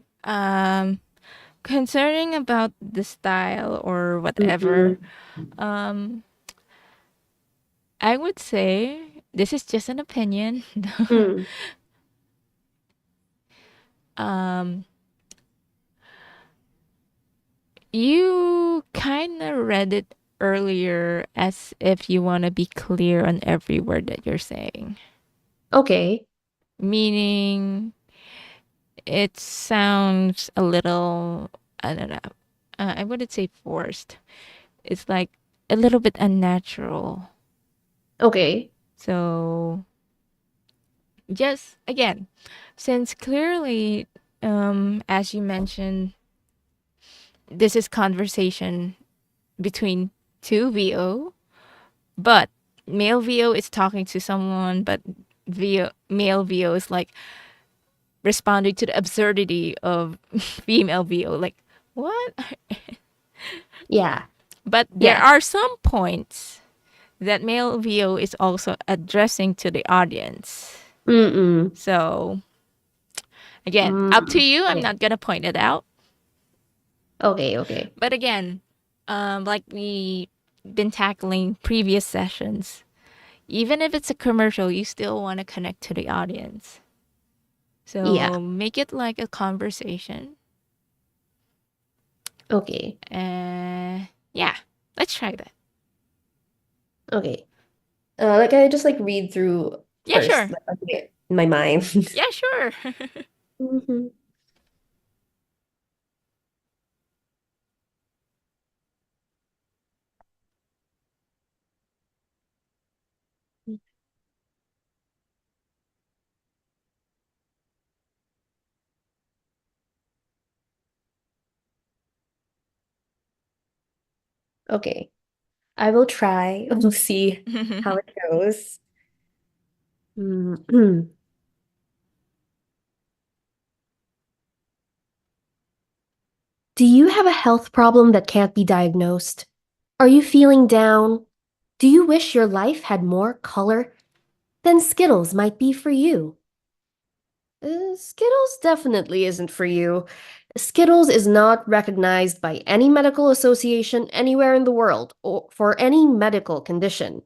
Concerning about the style or whatever, Mm-mm. um, I would say this is just an opinion. Mm. um, you kind of read it earlier as if you want to be clear on every word that you're saying, Okay. meaning it sounds a little, I don't know, I wouldn't say forced. It's like a little bit unnatural. Okay. So just again, since clearly, as you mentioned, this is conversation between two VO, but male VO is talking to someone, but male VO is like responding to the absurdity of female VO. Like, what? Yeah. But there Yeah. are some points that male VO is also addressing to the audience. Mm-mm. So again, up to Mm. you. I'm Okay. not gonna point it out. Okay. Okay. But again, like we been tackling previous sessions, even if it's a commercial, you still want to connect to the audience. Yeah. So make it like a conversation. Okay. Yeah, let's try that. Okay. Like I just like read through Yeah, first, sure. like okay, in my mind. Yeah, sure. Mhm. Okay. I will try. We'll see how it goes. Mm. Do you have a health problem that can't be diagnosed? Are you feeling down? Do you wish your life had more color? Then Skittles might be for you. Skittles definitely isn't for you. Skittles is not recognized by any medical association anywhere in the world or for any medical condition.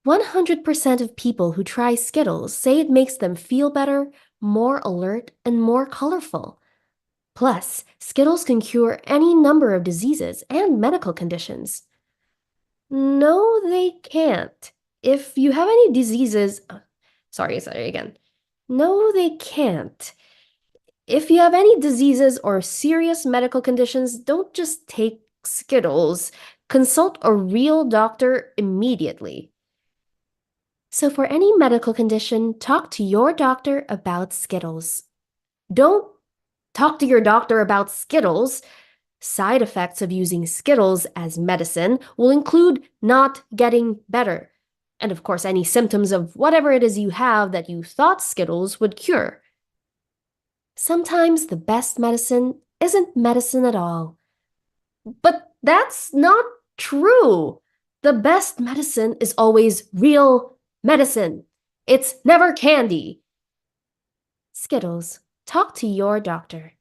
100% of people who try Skittles say it makes them feel better, more alert, and more colorful. Plus, Skittles can cure any number of diseases and medical conditions. No, they can't. If you have any diseases, sorry again. No, they can't. If you have any diseases or serious medical conditions, don't just take Skittles, Consult a real doctor immediately. So, for any medical condition, talk to your doctor about Skittles. Don't talk to your doctor about Skittles. Side effects of using Skittles as medicine will include not getting better. And of course, any symptoms of whatever it is you have that you thought Skittles would cure. Sometimes the best medicine isn't medicine at all. But that's not true. The best medicine is always real medicine. It's never candy. Skittles, talk to your doctor.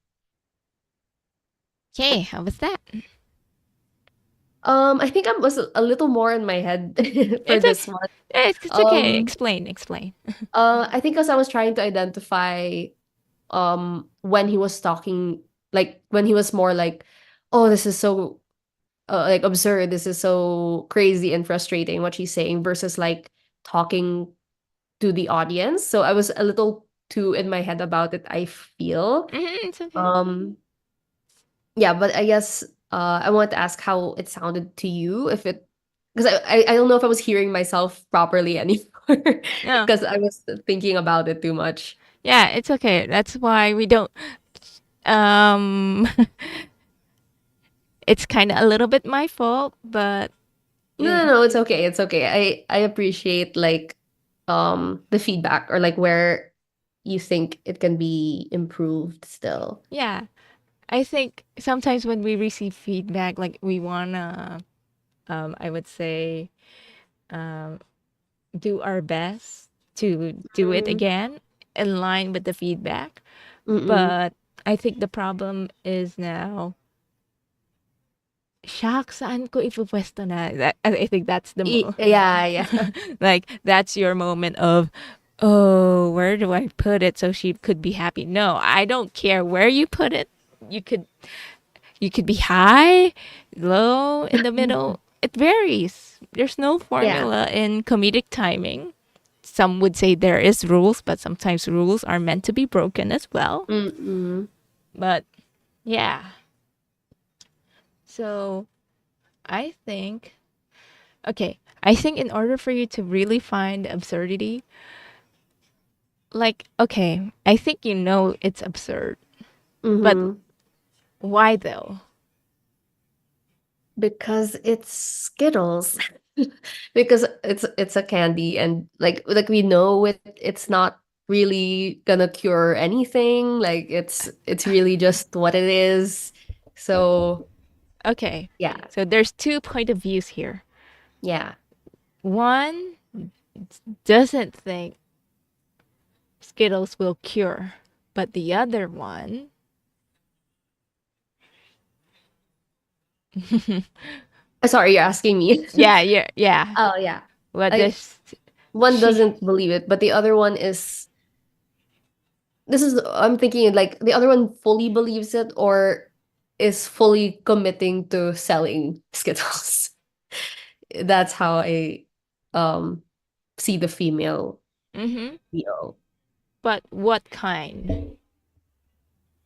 Okay, how was that? I think I was a little more in my head for It's this one. It's okay. Um, Explain. I think as I was trying to identify when he was talking, like when he was more like, oh, this is so like absurd, this is so crazy and frustrating what she's saying versus like talking to the audience. So I was a little too in my head about it, I feel. It's okay. Yeah, but I guess I wanted to ask how it sounded to you, if it, because I don't know if I was hearing myself properly anymore No. because I was thinking about it too much. Yeah, it's okay. That's why we don't um it's kind of a little bit my fault, but No, it's okay. It's okay. I appreciate like the feedback or like where you think it can be improved still. yeah, I think sometimes when we receive feedback, like we wanna, I would say, um, do our best to do it Mm, again in line with the feedback. mm-mm. But I think the problem is now, shucks, saan ko ipupwesto na? I think that's the Yeah, yeah. like that's your moment of, oh, where do I put it so she could be happy? No, I don't care where you put it. You could be high, low, in the middle. It varies. There's no Yeah. formula in comedic timing. Some would say there is rules, but sometimes rules are meant to be broken as well. Mm-mm. But yeah. So I think, okay, I think in order for you to really find absurdity, like, okay, I think you know it's absurd, but Mm-hmm. why though? Because it's Skittles. Because it's a candy and like we know it's not really gonna cure anything. Like it's really just what it is. So Okay, yeah, so there's two point of views here. yeah. One doesn't think Skittles will cure, but the other one, Sorry, you're asking me. yeah. Oh yeah. What Like does one she? doesn't believe it, but the other one is this is I'm thinking like the other one fully believes it or is fully committing to selling Skittles. That's how I um see the female Mm-hmm. CEO. But what kind?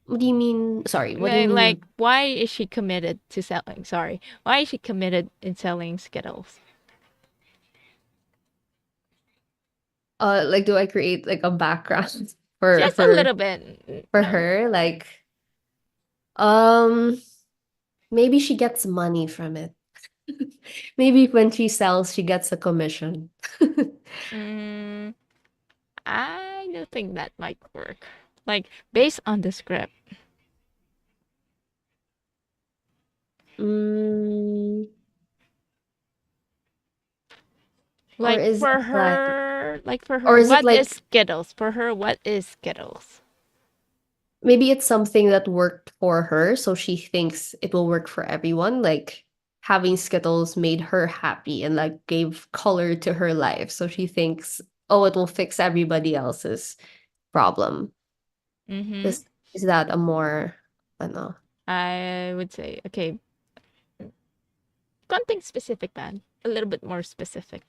What do you mean? Sorry, what do you Like, mean? why is she committed to selling? Sorry, why is she committed in selling Skittles? Like, do I create like a background for Just a for little bit. for No. her? Like, um, maybe she gets money from it. Maybe when she sells, she gets a commission. Mm, I don't think that might work. Like, based on the script. Mm, or Like is it like, for or her, is it what is like Skittles? For her, what is Skittles? maybe it's something that worked for her, so she thinks it will work for everyone. Like having Skittles made her happy and like gave color to her life. So she thinks, oh, it will fix everybody else's problem. Mm-hmm. Is that a more, I don't know. I would say, okay, something specific, man. A little bit more specific.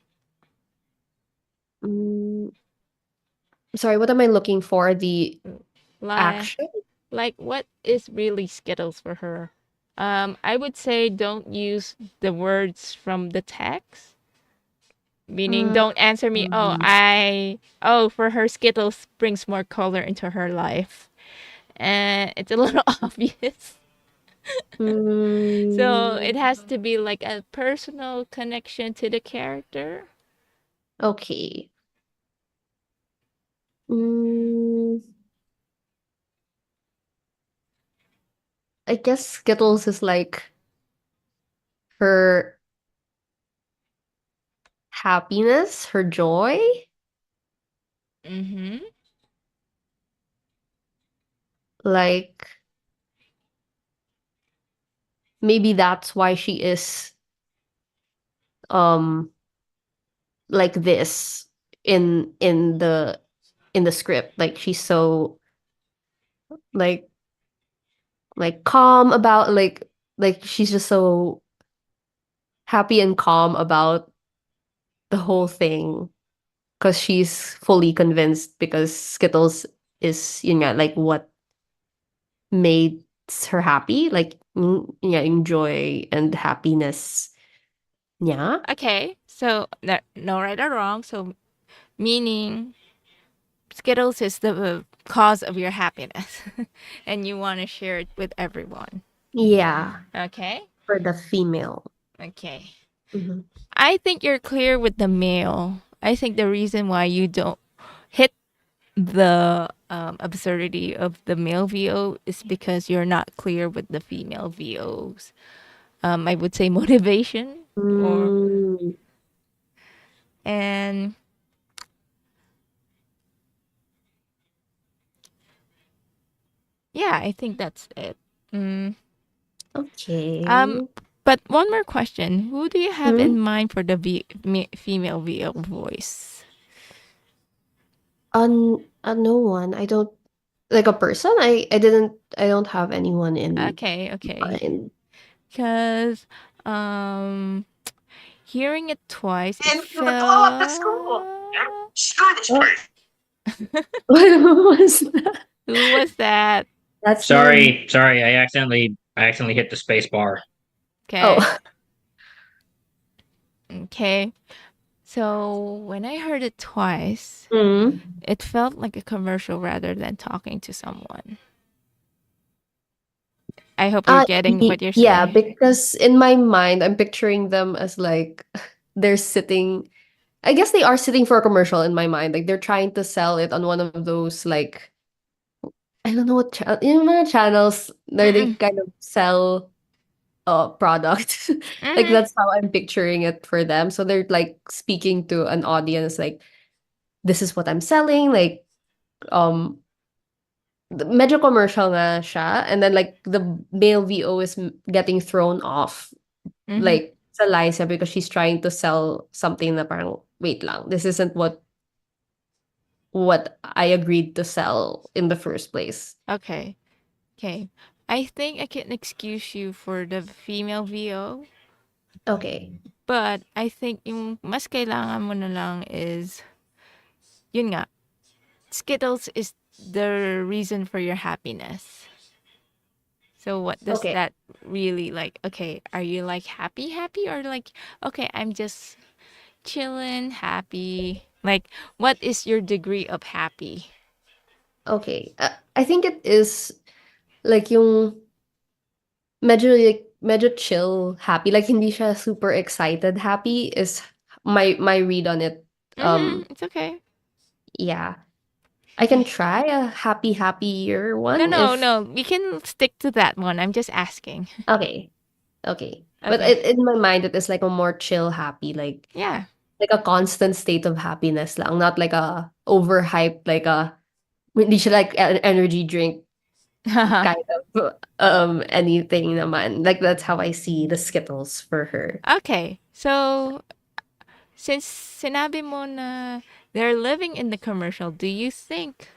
Mm, sorry, what am I looking for? The Like, action? what is really Skittles for her? I would say don't use the words from the text. Meaning, don't answer me. Mm. For her, Skittles brings more color into her life, and it's a little obvious. So it has to be like a personal connection to the character. Okay. Mm, I guess Skittles is like her happiness, her joy. Mm-hmm. Like maybe that's why she is um like this in the script. Like she's so like calm about like she's just so happy and calm about the whole thing because she's fully convinced because Skittles is like what makes her happy, like enjoy and happiness. Yeah. Okay, so no right or wrong. So meaning Skittles is the cause of your happiness, and you want to share it with everyone. Yeah, Okay. for the female. Okay. Mhm. I think you're clear with the male. I think the reason why you don't hit the absurdity of the male VO is because you're not clear with the female VOs. I would say motivation or Mm, and yeah, I think that's it. Mm. okay. But one more question: who do you have in Mm? mind for the female VO voice? No one. I don't like a person. I don't have anyone in Okay, mind. because hearing it twice, it And you would blow up the felt. school. Screw this Oh, place. what was that? Who was that? That's my Sorry, I accidentally hit the space bar. Okay. oh. Okay. So when I heard it twice, Mm. it felt like a commercial rather than talking to someone. I hope you're getting what you're Yeah, saying. because in my mind, I'm picturing them as like they're sitting. I guess they are sitting for a commercial in my mind. Like they're trying to sell it on one of those like I don't know what mga channels where they Mm-mm. kind of sell product. Like Mm-hmm. that's how I'm picturing it for them. So they're like speaking to an audience like this is what I'm selling. Like um medyo commercial nga siya. And then like the male VO is getting thrown off Mm-hmm. like sa Liza because she's trying to sell something na parang wait lang. This isn't what I agreed to sell in the first place. Okay. Okay. I think I can excuse you for the female VO, Okay. but I think yung mas kailangan mo na lang is, yun nga, Skittles is the reason for your happiness. So what does Okay. that really like? Okay, are you like happy or like okay, I'm just chilling, happy. Like what is your degree of happy? Okay. I think it is like yung medyo chill happy. Like hindi siya super excited happy is my read on it. Mhm, it's okay. Yeah. I can Okay. try a happier No, one no, if no. We can stick to that one. I'm just asking. okay. Okay. But Okay. in my mind it is like a more chill happy Yeah. like a constant state of happiness lang, not like a overhyped like a hindi siya like an energy drink kind of anything naman. Like that's how I see the Skittles for her. Okay. So since sinabi mo na they're living in the commercial, do you think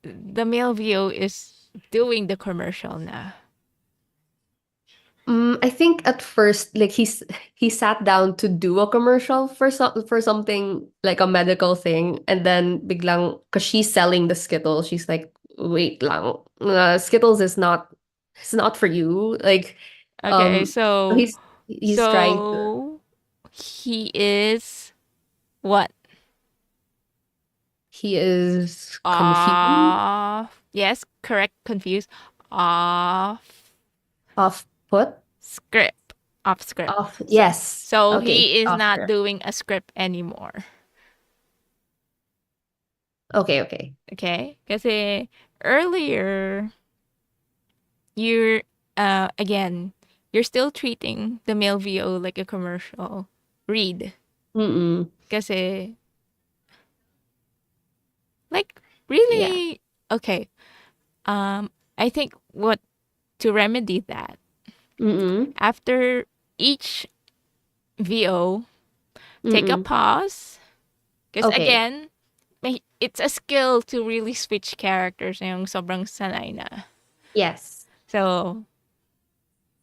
the male VO is doing the commercial na? I think at first like he sat down to do a commercial for something like a medical thing and then biglang cuz she's selling the Skittles she's like wait lang. Skittles is not, it's not for you. Like, Okay, so he's trying to, so he is what? he is confused, Yes, correct, confused. Off off put, script. Off script. off. So, Yes. so Okay. he is Off not script. doing a script anymore. Okay. Okay. Okay? Kasi earlier, you're, again, you're still treating the male VO like a commercial read. Mm-mm. Kasi, like, Yeah. really, okay. I think what to remedy that, Mm-mm. after each VO, take a Mm-mm. pause. Because Okay. again, it's a skill to really switch characters na yung sobrang sanay na. Yes. So,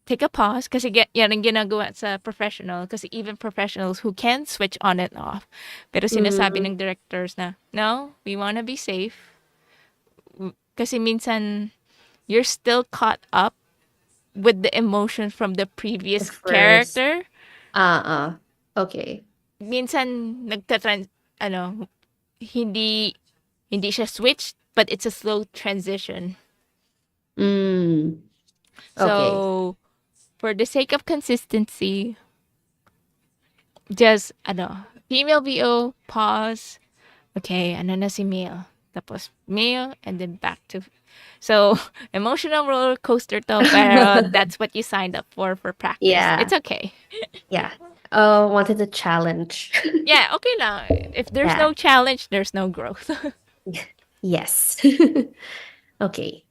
take a pause kasi yan ang ginagawa sa professional kasi even professionals who can switch on and off. Pero sinasabi Mm-mm. ng directors na, no, we wanna be safe. Kasi minsan, you're still caught up with the emotion from the The previous first. character. Okay. Minsan, ano, hindi, hindi siya switched, but it's a slow transition. Mm. Okay. So, for the sake of consistency, just, female VO, pause. Okay, ano na si male. Tapos male, and then back to... So, emotional roller coaster to, pero that's what you signed up for practice. Yeah. It's okay. Yeah. Wanted a challenge. Yeah, okay lang. If there's Yeah. no challenge, there's no growth. Yes. Okay.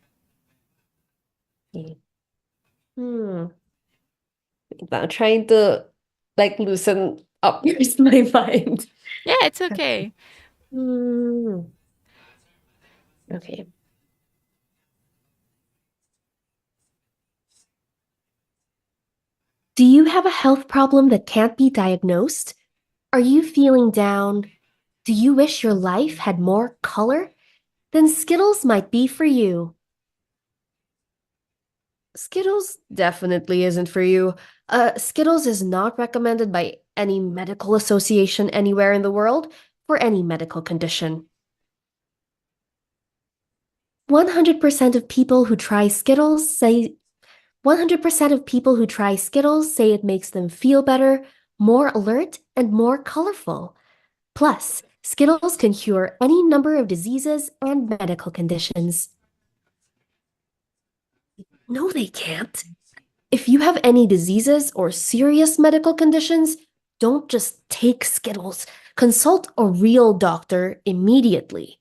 Okay. I'm trying to like loosen up my mind. Yeah, it's okay. Hmm. Okay. Do you have a health problem that can't be diagnosed? Are you feeling down? Do you wish your life had more color? Then Skittles might be for you. Skittles definitely isn't for you. Skittles is not recommended by any medical association anywhere in the world for any medical condition. 100% of people who try Skittles say 100% of people who try Skittles say it makes them feel better, more alert, and more colorful. Plus, Skittles can cure any number of diseases and medical conditions. No, they can't. If you have any diseases or serious medical conditions, don't just take Skittles. Consult a real doctor immediately.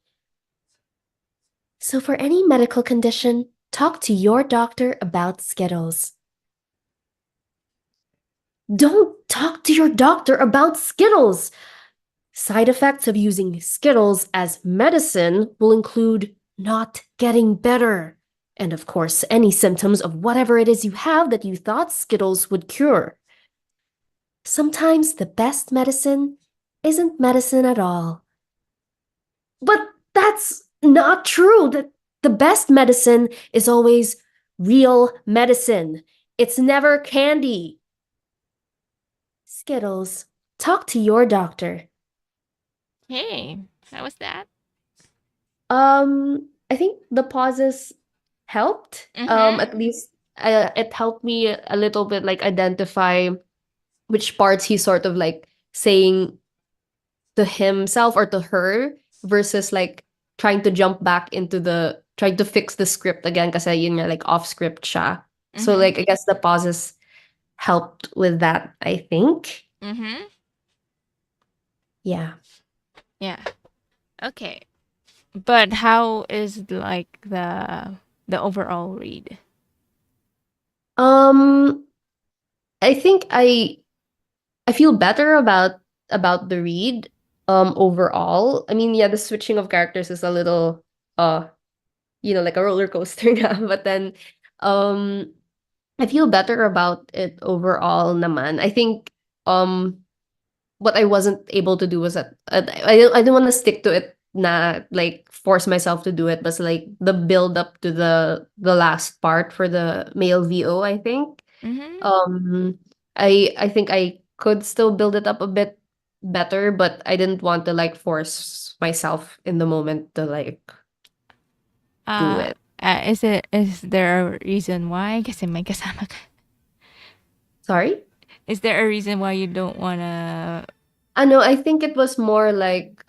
So, for any medical condition, talk to your doctor about Skittles. Don't talk to your doctor about Skittles! Side effects of using Skittles as medicine will include not getting better, and of course, any symptoms of whatever it is you have that you thought Skittles would cure. Sometimes the best medicine isn't medicine at all. But that's not true. The best medicine is always real medicine. It's never candy. Skittles, talk to your doctor. Hey, how was that? I think the pauses helped. Mhm. At least it helped me a little bit like identify which parts he's sort of like saying to himself or to her versus like trying to jump back into the trying to fix the script again kasi yun nga like off script siya. So Mhm. like I guess the pauses helped with that, I think. Mhm. Yeah. Yeah. Okay. But how is like the overall read? I think I feel better about the read overall. I mean, yeah, the switching of characters is a little like a roller coaster nga. But then I feel better about it overall naman. I think what I wasn't able to do was that I didn't want to stick to it like force myself to do it, but like the build up to the last part for the male VO, I think. Mm-hmm. Um, I think I could still build it up a bit better, but I didn't want to like force myself in the moment to like do it. Is there a reason why? Kasi may kasama ka. Sorry? Is there a reason why you don't wanna? No, I think it was more like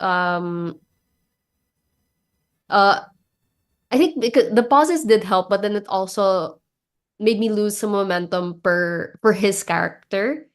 uh I think because the pauses did help, but then it also made me lose some momentum for his character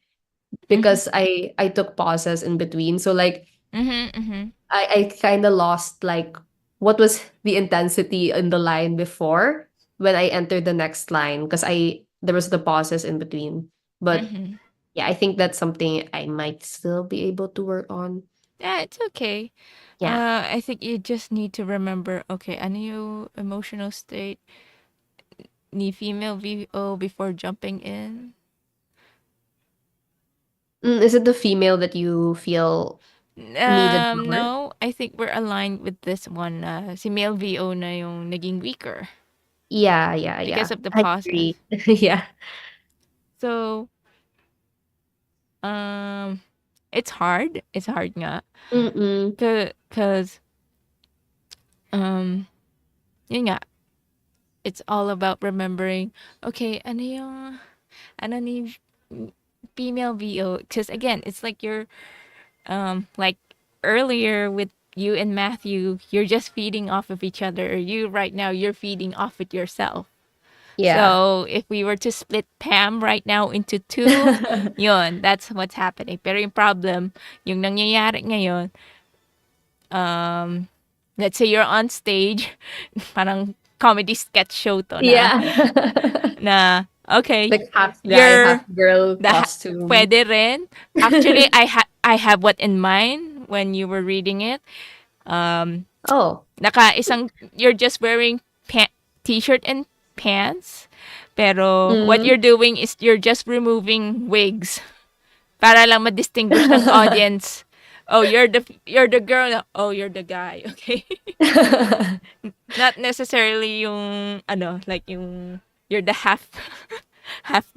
because I took pauses in between. So like Mm-hmm, mm-hmm. I kind of lost like what was the intensity in the line before when I entered the next line because I there was the pauses in between. But Mm-hmm. yeah, I think that's something I might still be able to work on. Yeah, it's okay. Yeah. I think you just need to remember, okay, ano yung emotional state ni female VO before jumping in? Is it the female that you feel needed more? No, I think we're aligned with this one. Si male VO na yung naging weaker Yeah, yeah, because yeah. of the I pauses. agree. Yeah. So, um, it's hard. It's hard nga. Mm-mm. Cause, um, yun nga, it's all about remembering, okay, ano ni female VO? Because again, it's like you're, like earlier with you and Matthew, you're just feeding off of each other. You right now, you're feeding off it yourself. Yeah. So, if we were to split Pam right now into two, yun, that's what's happening. Pero yung problem, yung nangyayari ngayon, let's say you're on stage, parang comedy sketch show to na, Yeah. na, okay, Like half guy, you're, half girl the, costume. pwede rin. Actually, I have what in mind when you were reading it. Oh. You're just wearing t-shirt and pants. Pero what Mm. you're doing is you're just removing wigs para lang ma-distinguish ng audience. Oh, you're the girl. Oh, you're the guy. Okay. Not necessarily yung like yung you're the half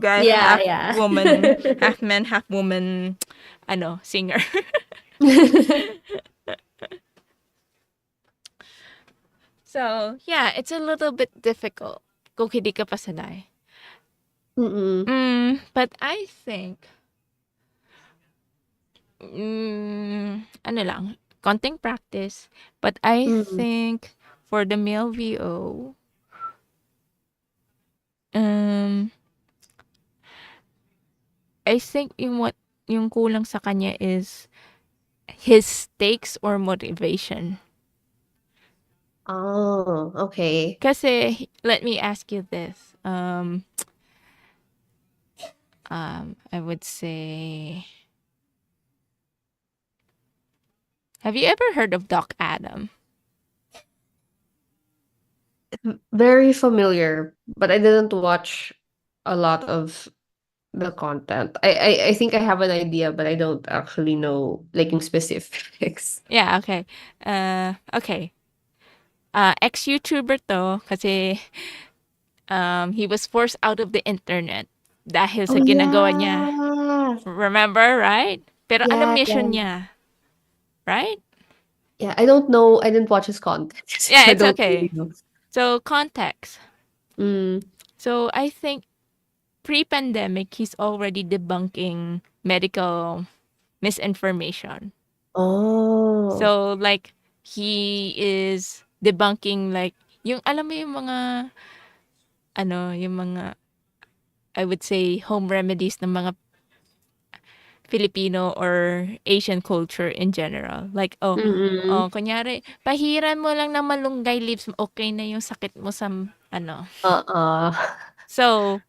guy, Yeah, half yeah. woman, half man, half woman singer. So, yeah, it's a little bit difficult kung hindi ka pa sanay. Mm-mm. But I think, ano lang, konting practice. But I Mm. think for the male VO, I think yung kulang sa kanya is his stakes or motivation. Oh, okay. Kasi, let me ask you this. I would say, have you ever heard of Doc Adam? Very familiar, but I didn't watch a lot of the content. I think I have an idea, but I don't actually know like in specifics. Yeah, okay. Okay. Ex-YouTuber to kasi he was forced out of the internet dahil Oh sa ginagawa niya. yeah. Remember, right? Pero ano Yeah, mission yeah. niya? Right? Yeah, I don't know. I didn't watch his content. So Yeah, I it's don't really okay. know. So, context. Mm. So, I think pre-pandemic, he's already debunking medical misinformation. Oh. So, like, he is debunking, like, yung, alam mo yung mga, yung mga, I would say, home remedies ng mga Filipino or Asian culture in general. Like, Mm-mm. kunyari, pahiran mo lang ng malunggay leaves, okay na yung sakit mo sa, Uh-uh. So,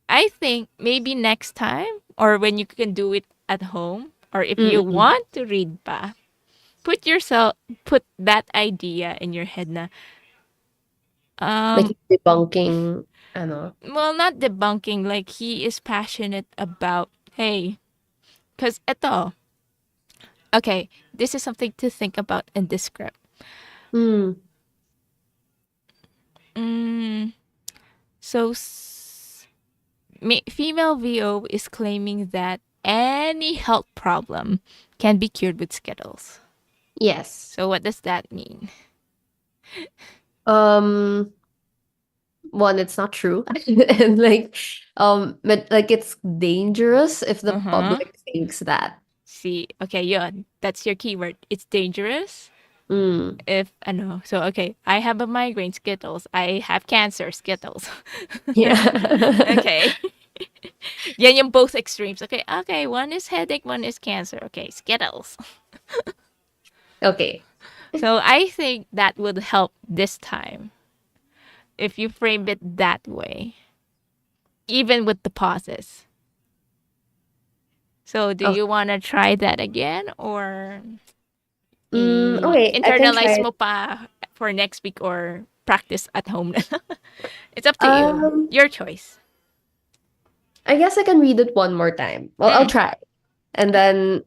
I think maybe next time, or when you can do it at home, or if you Mm-mm. want to read pa, put that idea in your head na, Like debunking, ano. well, not debunking, like he is passionate about, hey, because ito, okay, this is something to think about in this script. Mm. Mm, so female VO is claiming that any health problem can be cured with Skittles. Yes. So what does that mean? Um, One, it's not true. And like, like it's dangerous if the Uh-huh. public thinks that. See, okay, yun. That's your keyword. It's dangerous. Mm. If ano, so okay, I have a migraine, Skittles. I have cancer, Skittles. Yeah. Okay. Yan yung both extremes. Okay, okay, one is headache, one is cancer. Okay, Skittles. Okay. So I think that would help this time if you frame it that way, even with the pauses. So do Oh. you want to try that again or Okay, I can internalize try mo it. pa for next week or practice at home? It's up to you. Um, Your choice. I guess I can read it one more time. Well, I'll Mm. try. And then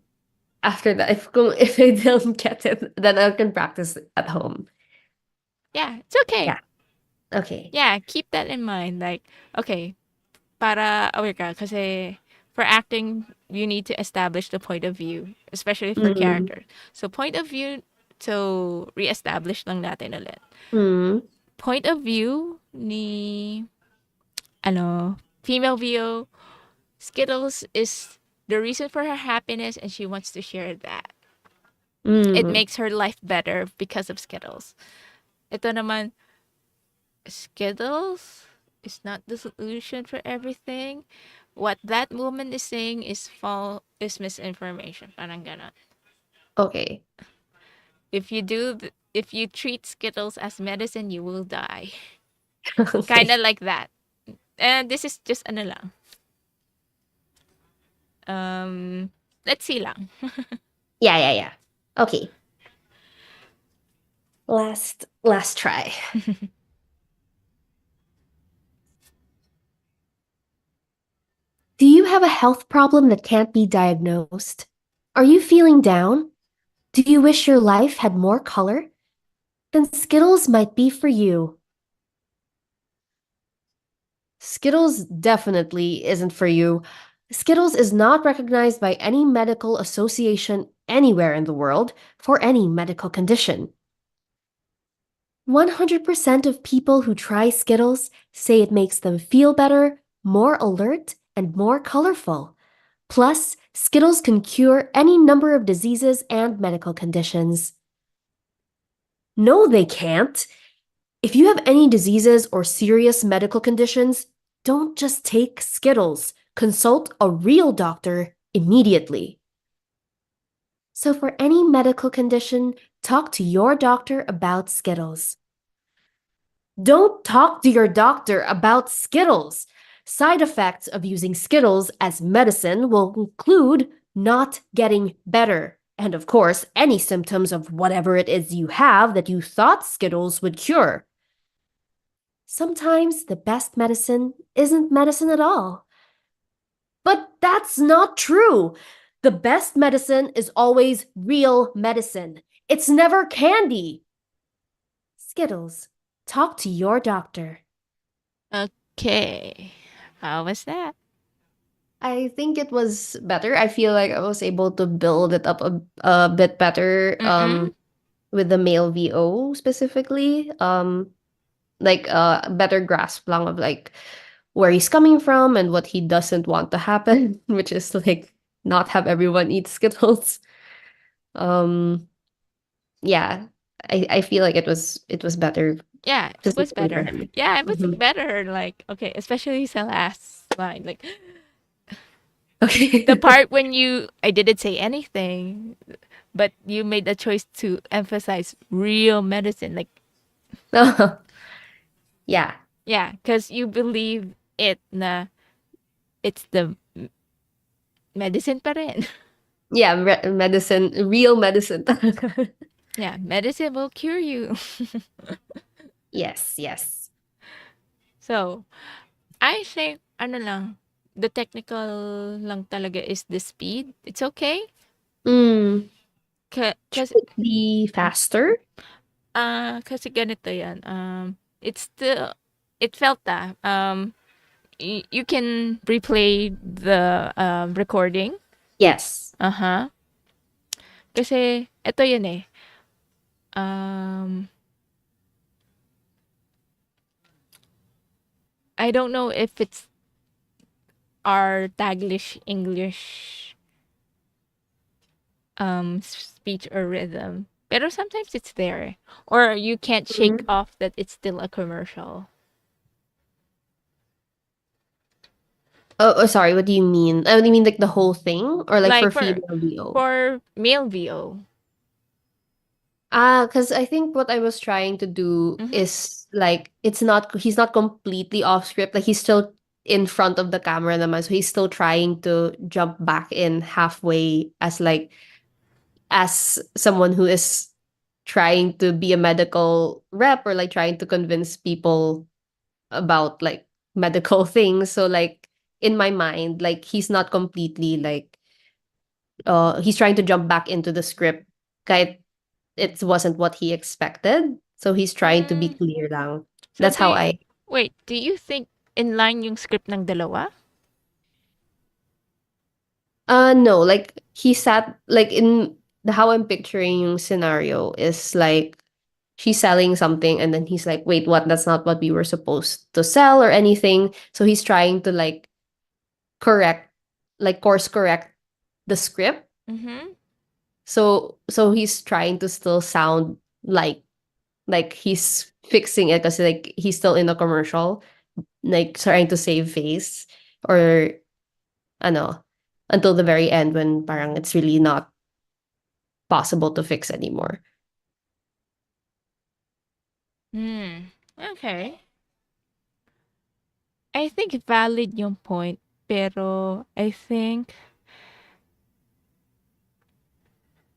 after that, if I don't get it, then I can practice at home. Yeah, it's okay. Yeah. Okay. Yeah, keep that in mind. Like, okay, para aware ka. Kasi for acting, you need to establish the point of view, especially for Mm. characters. So point of view, so re-establish lang natin ulit. Mm. Point of view ni, ano, female VO, Skittles is the reason for her happiness and she wants to share that. It Mm. makes her life better because of Skittles. Ito naman, Skittles is not the solution for everything. What that woman is saying is misinformation. Parang ganon. Okay. If you treat Skittles as medicine, you will die. Okay. Kind of like that. And this is just ano lang. Let's see lang. Yeah. Okay. Last try. Do you have a health problem that can't be diagnosed? Are you feeling down? Do you wish your life had more color? Then Skittles might be for you. Skittles definitely isn't for you. Skittles is not recognized by any medical association anywhere in the world for any medical condition. 100% of people who try Skittles say it makes them feel better, more alert, and more colorful. Plus, Skittles can cure any number of diseases and medical conditions. No, they can't. If you have any diseases or serious medical conditions, don't just take Skittles. Consult a real doctor immediately. So, for any medical condition, talk to your doctor about Skittles. Don't talk to your doctor about Skittles. Side effects of using Skittles as medicine will include not getting better. And of course, any symptoms of whatever it is you have that you thought Skittles would cure. Sometimes the best medicine isn't medicine at all. But that's not true. The best medicine is always real medicine. It's never candy. Skittles, talk to your doctor. Okay. How was that? I think it was better. I feel like I was able to build it up a bit better Mm-mm. with the male VO specifically. Like a better grasp lang of like where he's coming from and what he doesn't want to happen, which is like not have everyone eat Skittles. Um yeah, I feel like it was better Yeah, it was specifically for better. him. Yeah, it was Mhm. better. Like, okay, especially the last line. Like, Okay. the part when I didn't say anything, but you made the choice to emphasize real medicine. Like, Yeah. yeah, because you believe it na it's the medicine pa rin. Yeah, medicine, real medicine. Yeah, medicine will cure you. Yes. So, I think, ano lang, the technical lang talaga is the speed. It's okay. Mm. Because Should it be faster? Kasi ganito yan. It's still, it felt that. You can replay the recording. Yes. Uh-huh. Kasi, ito yun eh. I don't know if it's our Taglish English speech or rhythm. Pero sometimes it's there. Or you can't shake Mhm. off that it's still a commercial. Oh, sorry. What do you mean? Oh, do you mean like the whole thing, or like for Like for female VO? male VO. Because I think what I was trying to do Mm-hmm. is like he's not completely off script. Like he's still in front of the camera naman, so he's still trying to jump back in halfway as someone who is trying to be a medical rep, or like trying to convince people about like medical things. So like in my mind, like he's not completely like he's trying to jump back into the script. Kahit it wasn't what he expected. So he's trying to be Mm, clear lang. so That's how I do you think inline yung script ng dalawa? no, like he sat like in the how I'm picturing yung scenario is like she's selling something and then he's like, wait, what? That's not what we were supposed to sell or anything. So he's trying to like correct, like course correct the script. Mm-hmm. So he's trying to still sound like he's fixing it because like he's still in a commercial, like trying to save face, or ano, until the very end when parang it's really not possible to fix anymore. Hmm. Okay. I think valid yung point, pero I think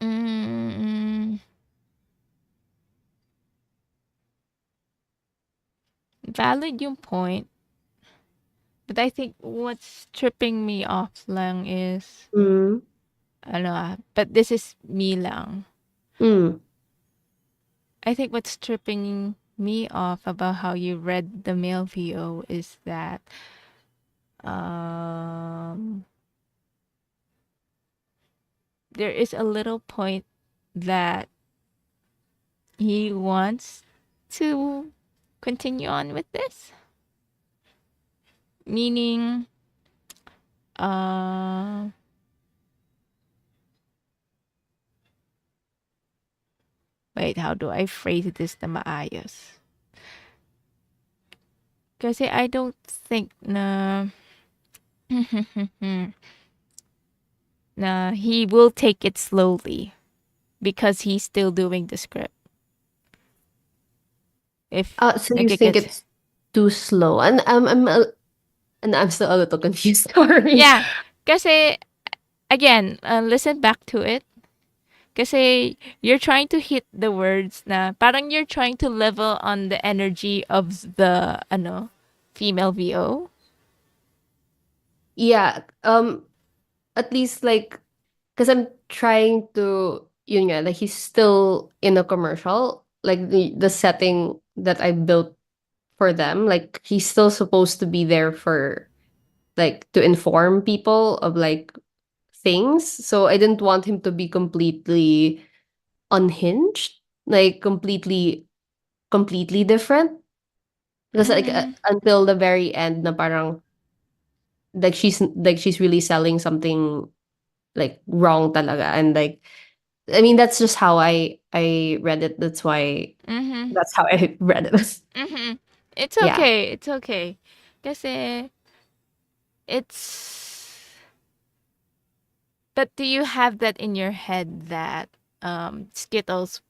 mm, valid yung point, but I think what's tripping me off lang is Mm. but this is me lang. Mm. I think what's tripping me off about how you read the male VO is that um there is a little point that he wants to continue on with this, meaning uh wait, how do I phrase this na maayos? Kasi I don't think na na he will take it slowly because he's still doing the script. If So you think nagigets. it's too slow, and I'm still a little confused. Sorry. Yeah, kasi again, listen back to it. Kasi you're trying to hit the words na parang you're trying to level on the energy of the female VO. Yeah. At least like because I'm trying to yun nga, like he's still in a commercial, like the setting that I built for them, like he's still supposed to be there for like to inform people of like things. So I didn't want him to be completely unhinged, like completely different. Because like Mm-hmm. until the very end na parang like she's really selling something like wrong talaga, and like I mean that's just how I read it. Mm-hmm. That's how I read it. Mm-hmm. It's Yeah. okay. It's okay. Kasi it's but do you have that in your head that Skittles,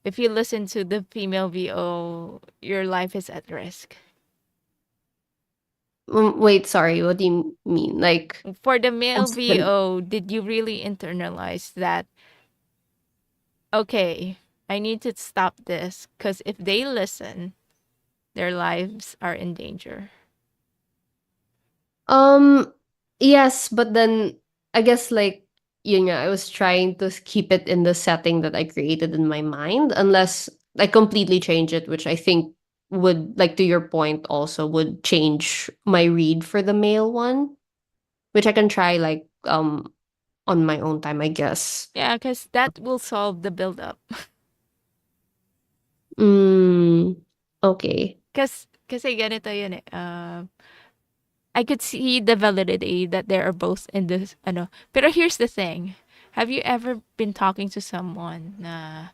if you listen to the female VO, your life is at risk? Wait, sorry. What do you mean? Like For the male constant. VO, did you really internalize that, okay, I need to stop this because if they listen, their lives are in danger? Um, yes, but then I guess like yun nga, I was trying to keep it in the setting that I created in my mind, unless like completely change it, which I think would, like, to your point, also would change my read for the male one, which I can try, like, on my own time, I guess. Yeah, because that will solve the build-up. Mm, okay. Kasi ganito yun eh. I could see the validity that they are both in this, ano. Pero here's the thing. Have you ever been talking to someone na,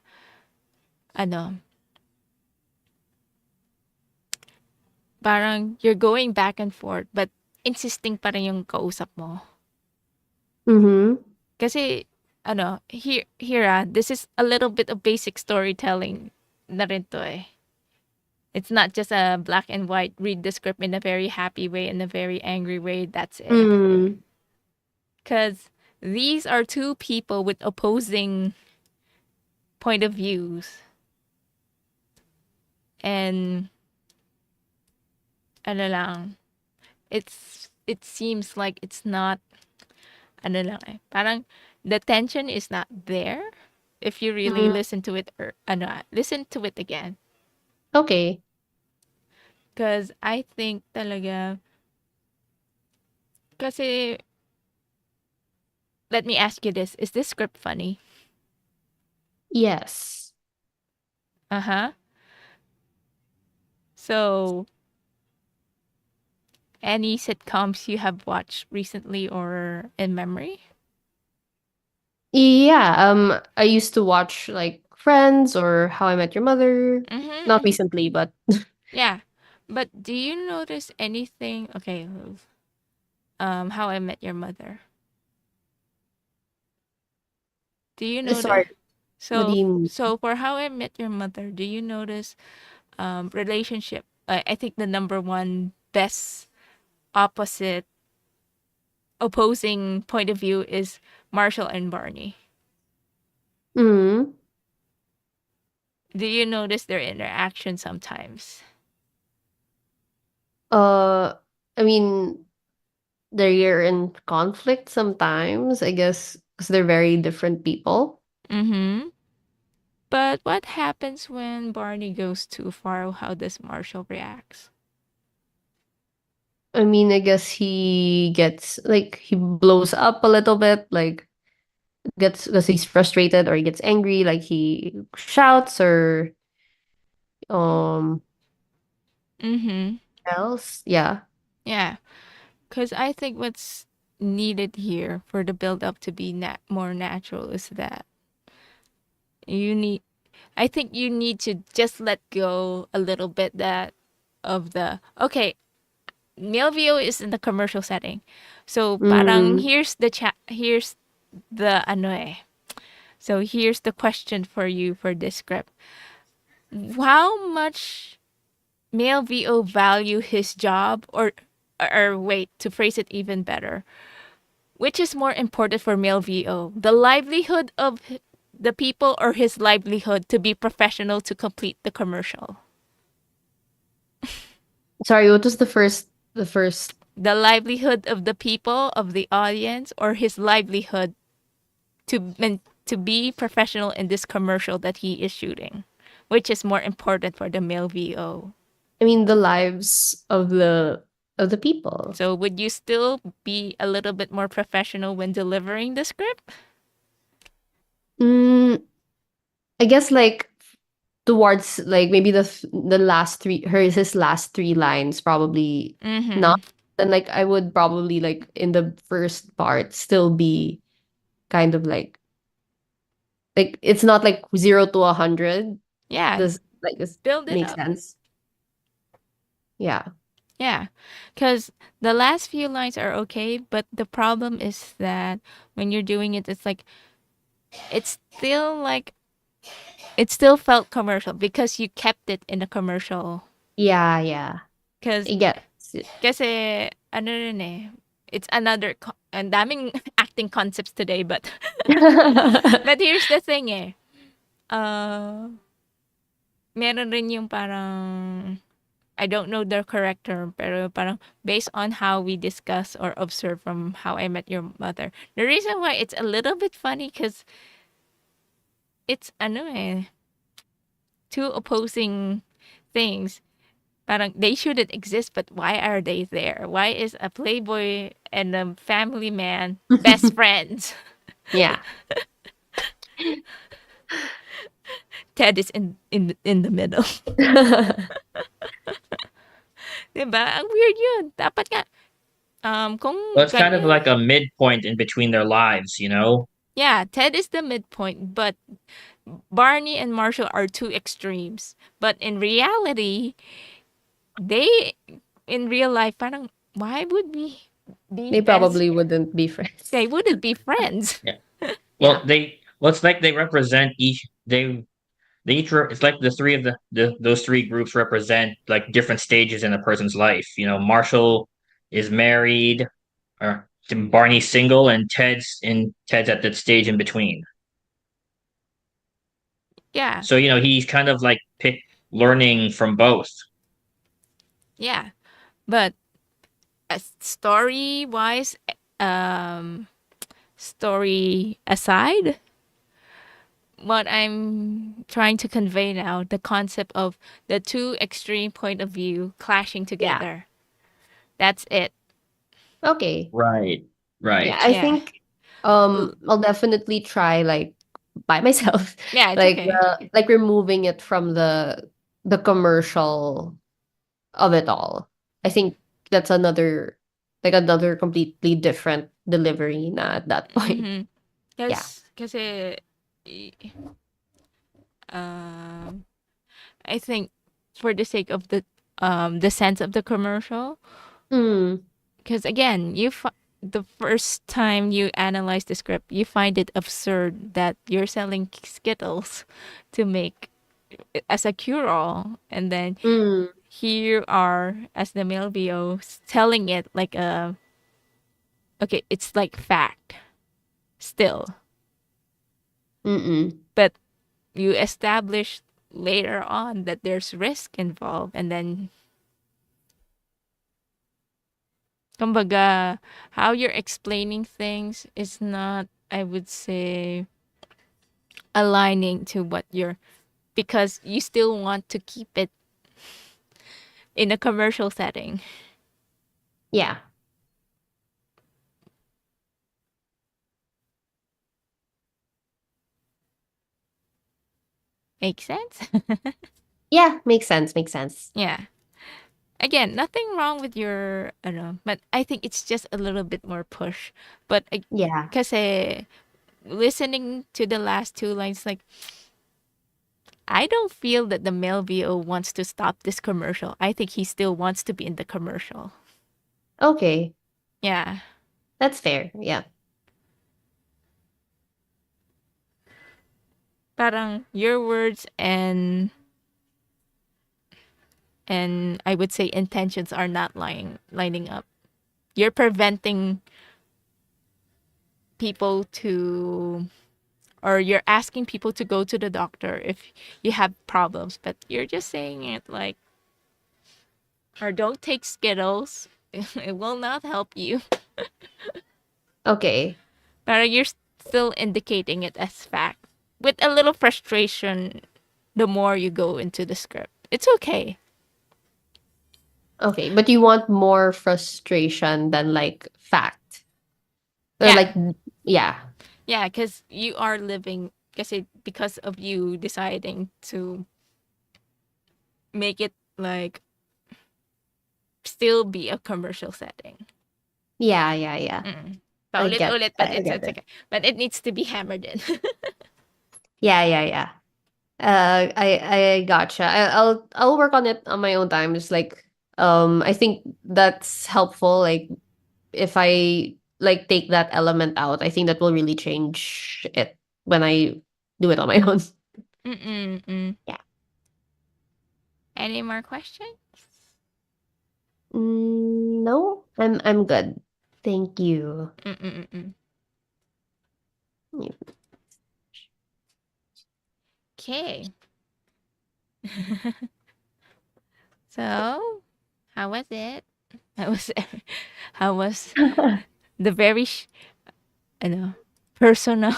ano, parang you're going back and forth, but insisting pa rin yung kausap mo? Mm-hmm. Kasi, ano, this is a little bit of basic storytelling na rin to eh. It's not just a black and white, read the script in a very happy way, in a very angry way, that's it. Mm. Because these are two people with opposing point of views. And, ano lang, it seems like it's not, ano lang eh, parang the tension is not there if you really Mhm. listen to it or, listen to it again. Okay. Because I think talaga, kasi, let me ask you this, is this script funny? Yes. Uh-huh. So, any sitcoms you have watched recently or in memory? Yeah, I used to watch, like, Friends or How I Met Your Mother. Not Mm-hmm. recently, but Yeah. But do you notice anything? Okay. How I Met Your Mother. Do you notice? sorry, what do So, you mean? so for How I Met Your Mother, do you notice relationship? I think the number one best opposite opposing point of view is Marshall and Barney. Mm. Do you notice their interaction sometimes? Uh, I mean, they're in conflict sometimes, I guess, because they're very different people. Mm-hmm. But what happens when Barney goes too far? How does Marshall reacts? I mean, I guess he gets, like, he blows up a little bit, like, gets, because he's frustrated or he gets angry, like he shouts or um Mm-hmm. else. Yeah. Yeah, because I think what's needed here for the build up to be more natural is that you need. I think you need to just let go a little bit that of the okay. Male VO is in the commercial setting, so parang Mm. here's the ano eh. So here's the question for you for this script. How much male VO value his job or wait, to phrase it even better. Which is more important for male VO? The livelihood of the people or his livelihood to be professional to complete the commercial? Sorry, what was the first? The livelihood of the people of the audience or his livelihood to be professional in this commercial that he is shooting? Which is more important for the male VO? I mean, the lives of the people. So would you still be a little bit more professional when delivering the script? Mm, I guess, like, towards, like, maybe the last three, his last three lines, probably Mm-hmm. not. Then, like, I would probably, like, in the first part still be kind of like it's not like 0 to 100. Yeah, Does, like, this build it make up. sense? Yeah. Yeah, because the last few lines are okay, but the problem is that when you're doing it, it's like it's still like it still felt commercial because you kept it in a commercial. Yeah, yeah. Because I get it. kasi ano rin eh, it's another ang daming acting concepts today, but but here's the thing eh, meron rin yung parang I don't know the correct term, pero parang based on how we discuss or observe from How I Met Your Mother. The reason why it's a little bit funny because it's ano eh, two opposing things. Parang they shouldn't exist, but why are they there? Why is a playboy and a family man best friends? Yeah. Ted is in the middle. Diba? Ang weird yun. Dapat nga, kung Well, it's kind of ganyan, like a midpoint in between their lives, you know? yeah, Ted is the midpoint, but Barney and Marshall are two extremes. But in reality, they, in real life, parang, why would we be They best? probably wouldn't be friends. They wouldn't be friends. Yeah. Yeah. Well, it's like they represent it's like the three of those three groups represent like different stages in a person's life. You know, Marshall is married, or Barney's single, and Ted's at that stage in between. Yeah. So, you know, he's kind of like learning from both. Yeah. But as story wise, story aside, what I'm trying to convey now, the concept of the two extreme point of view clashing together. That's it. Okay. Right. Right. Yeah, I Yeah. think I'll definitely try like by myself. Yeah, it's Like okay. like removing it from the commercial of it all. I think that's another completely different delivery na at that point. Mm-hmm. Yeah. Kasi, um, I think for the sake of the sense of the commercial, Mm, because again, the first time you analyze the script, you find it absurd that you're selling Skittles to make as a cure-all, and then mm, here are as the male VO telling it like a okay, it's like fact still, mm. but you establish later on that there's risk involved, and then kumbaga, how you're explaining things is not, I would say, aligning to what you're, because you still want to keep it in a commercial setting. Yeah. Make sense? Yeah, makes sense, makes sense. Yeah. Again, nothing wrong with your, but I think it's just a little bit more push. But Yeah. kasi listening to the last two lines, like, I don't feel that the male VO wants to stop this commercial. I think he still wants to be in the commercial. Okay. Yeah. That's fair. Yeah. Parang your words and I would say intentions are not lining up. You're preventing people to, or you're asking people to go to the doctor if you have problems, but you're just saying it like, or don't take Skittles. It will not help you. Okay. But you're still indicating it as fact with a little frustration the more you go into the script. It's okay. Okay. But you want more frustration than like fact. Or Yeah. like yeah. Yeah, because you are living, because of you deciding to make it like still be a commercial setting. Yeah, yeah, yeah. I get Paulit-ulit, but I it's get it. okay. But it needs to be hammered in. Yeah, yeah, yeah. I gotcha. I'll work on it on my own time. Just like I think that's helpful. Like if I like take that element out, I think that will really change it when I do it on my own. Yeah. Any more questions? No, I'm good. Thank you. Yeah. Okay. So, how was it? How was the very, personal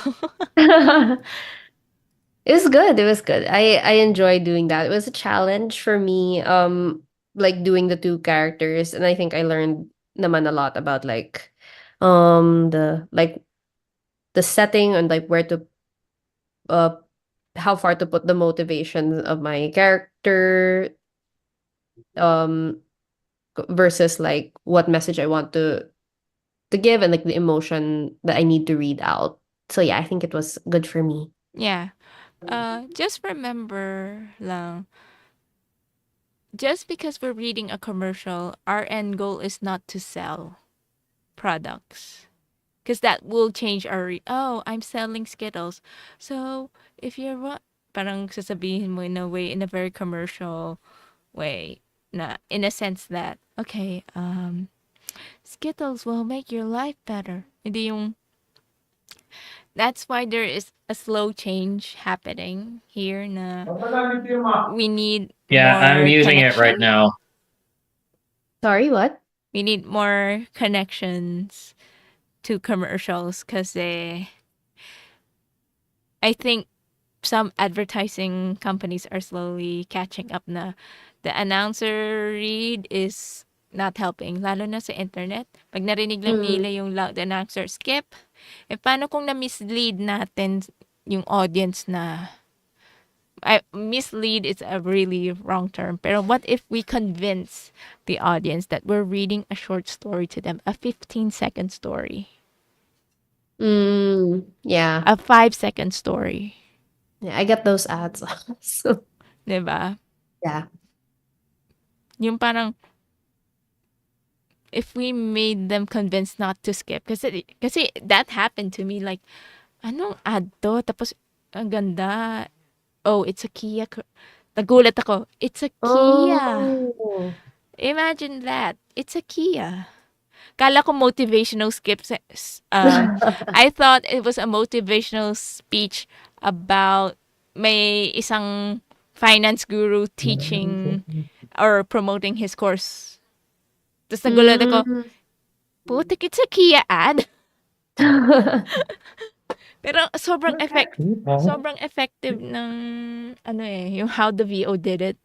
It was good. It was good. I enjoyed doing that. It was a challenge for me, like doing the two characters, and I think I learned naman a lot about the setting and like where to uh how far to put the motivation of my character, um versus like what message I want to give and like the emotion that I need to read out. So yeah, I think it was good for me. Yeah. Just remember lang, just because we're reading a commercial, our end goal is not to sell products. Because that will change oh, I'm selling Skittles. So, if you're what, parang sasabihin mo in a way, in a very commercial way, na, in a sense that, okay, Skittles will make your life better. Hindi yung, that's why there is a slow change happening here na we need Yeah, I'm more using it right connection. now. Sorry, what? We need more connections to commercials because I think some advertising companies are slowly catching up na the announcer read is not helping, lalo na sa internet. Pag narinig lang nila yung the announcer, skip. Eh, paano kung na-mislead natin yung audience na mislead is a really wrong term. Pero what if we convince the audience that we're reading a short story to them, a 15-second story, Yeah. a 5-second story, Yeah, I get those ads. So, 'di ba? yeah. Yung parang if we made them convinced not to skip kasi that happened to me like anong ad to tapos ang ganda, oh it's a Kia nagulat ako, it's a Kia, Oh. imagine that, it's a Kia. Kala ko motivational skips. I thought it was a motivational speech about may isang finance guru teaching or promoting his course. Tapos nagulat ako, putik, it's a Kia ad. Pero sobrang effective ng yung how the VO did it.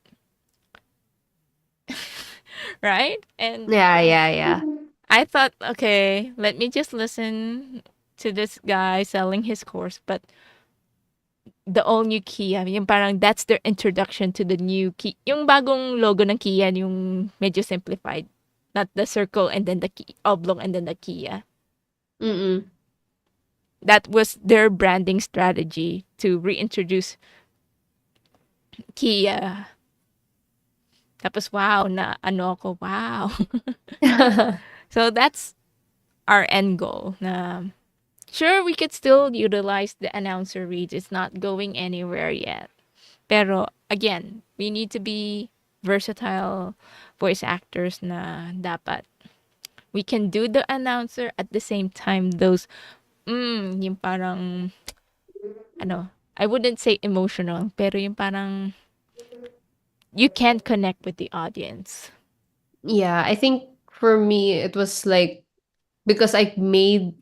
Right? And Yeah. I thought, okay, let me just listen to this guy selling his course, but the all new Kia, yung parang that's their introduction to the new Kia. Yung bagong logo ng Kia, yung medyo simplified. Not the circle and then the oblong and then the Kia. That was their branding strategy to reintroduce Kia. Tapos wow, na ano ako, wow. So that's our end goal. Na sure, we could still utilize the announcer reads. It's not going anywhere yet. Pero again, we need to be versatile voice actors na dapat. We can do the announcer at the same time those yung parang I wouldn't say emotional, pero yung parang you can connect with the audience. Yeah, I think for me it was like because I made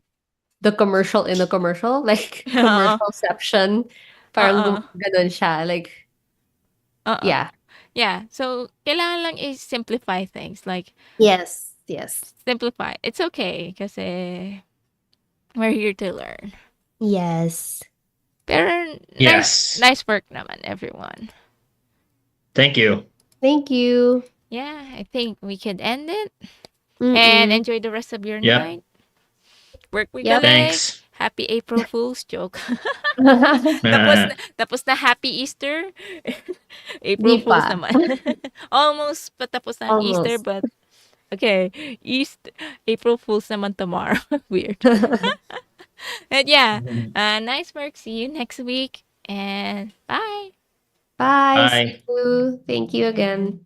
the commercial in a commercial, like commercialception. Parang ganun siya, like yeah. Yeah, so kailangan lang simplify things. Like Yes. simplify. It's okay kasi we're here to learn. Yes. Pero Yes. nice work naman, everyone. Thank you. Thank you. Yeah, I think we could end it and enjoy the rest of your night. Work with Thanks. Happy April Fool's joke. Uh, tapos na Happy Easter. April Fool's naman. Almost patapos na Easter, but okay. April Fool's naman tomorrow. Weird. And yeah, nice work. See you next week. And bye. Bye. Bye. See you. Thank you again.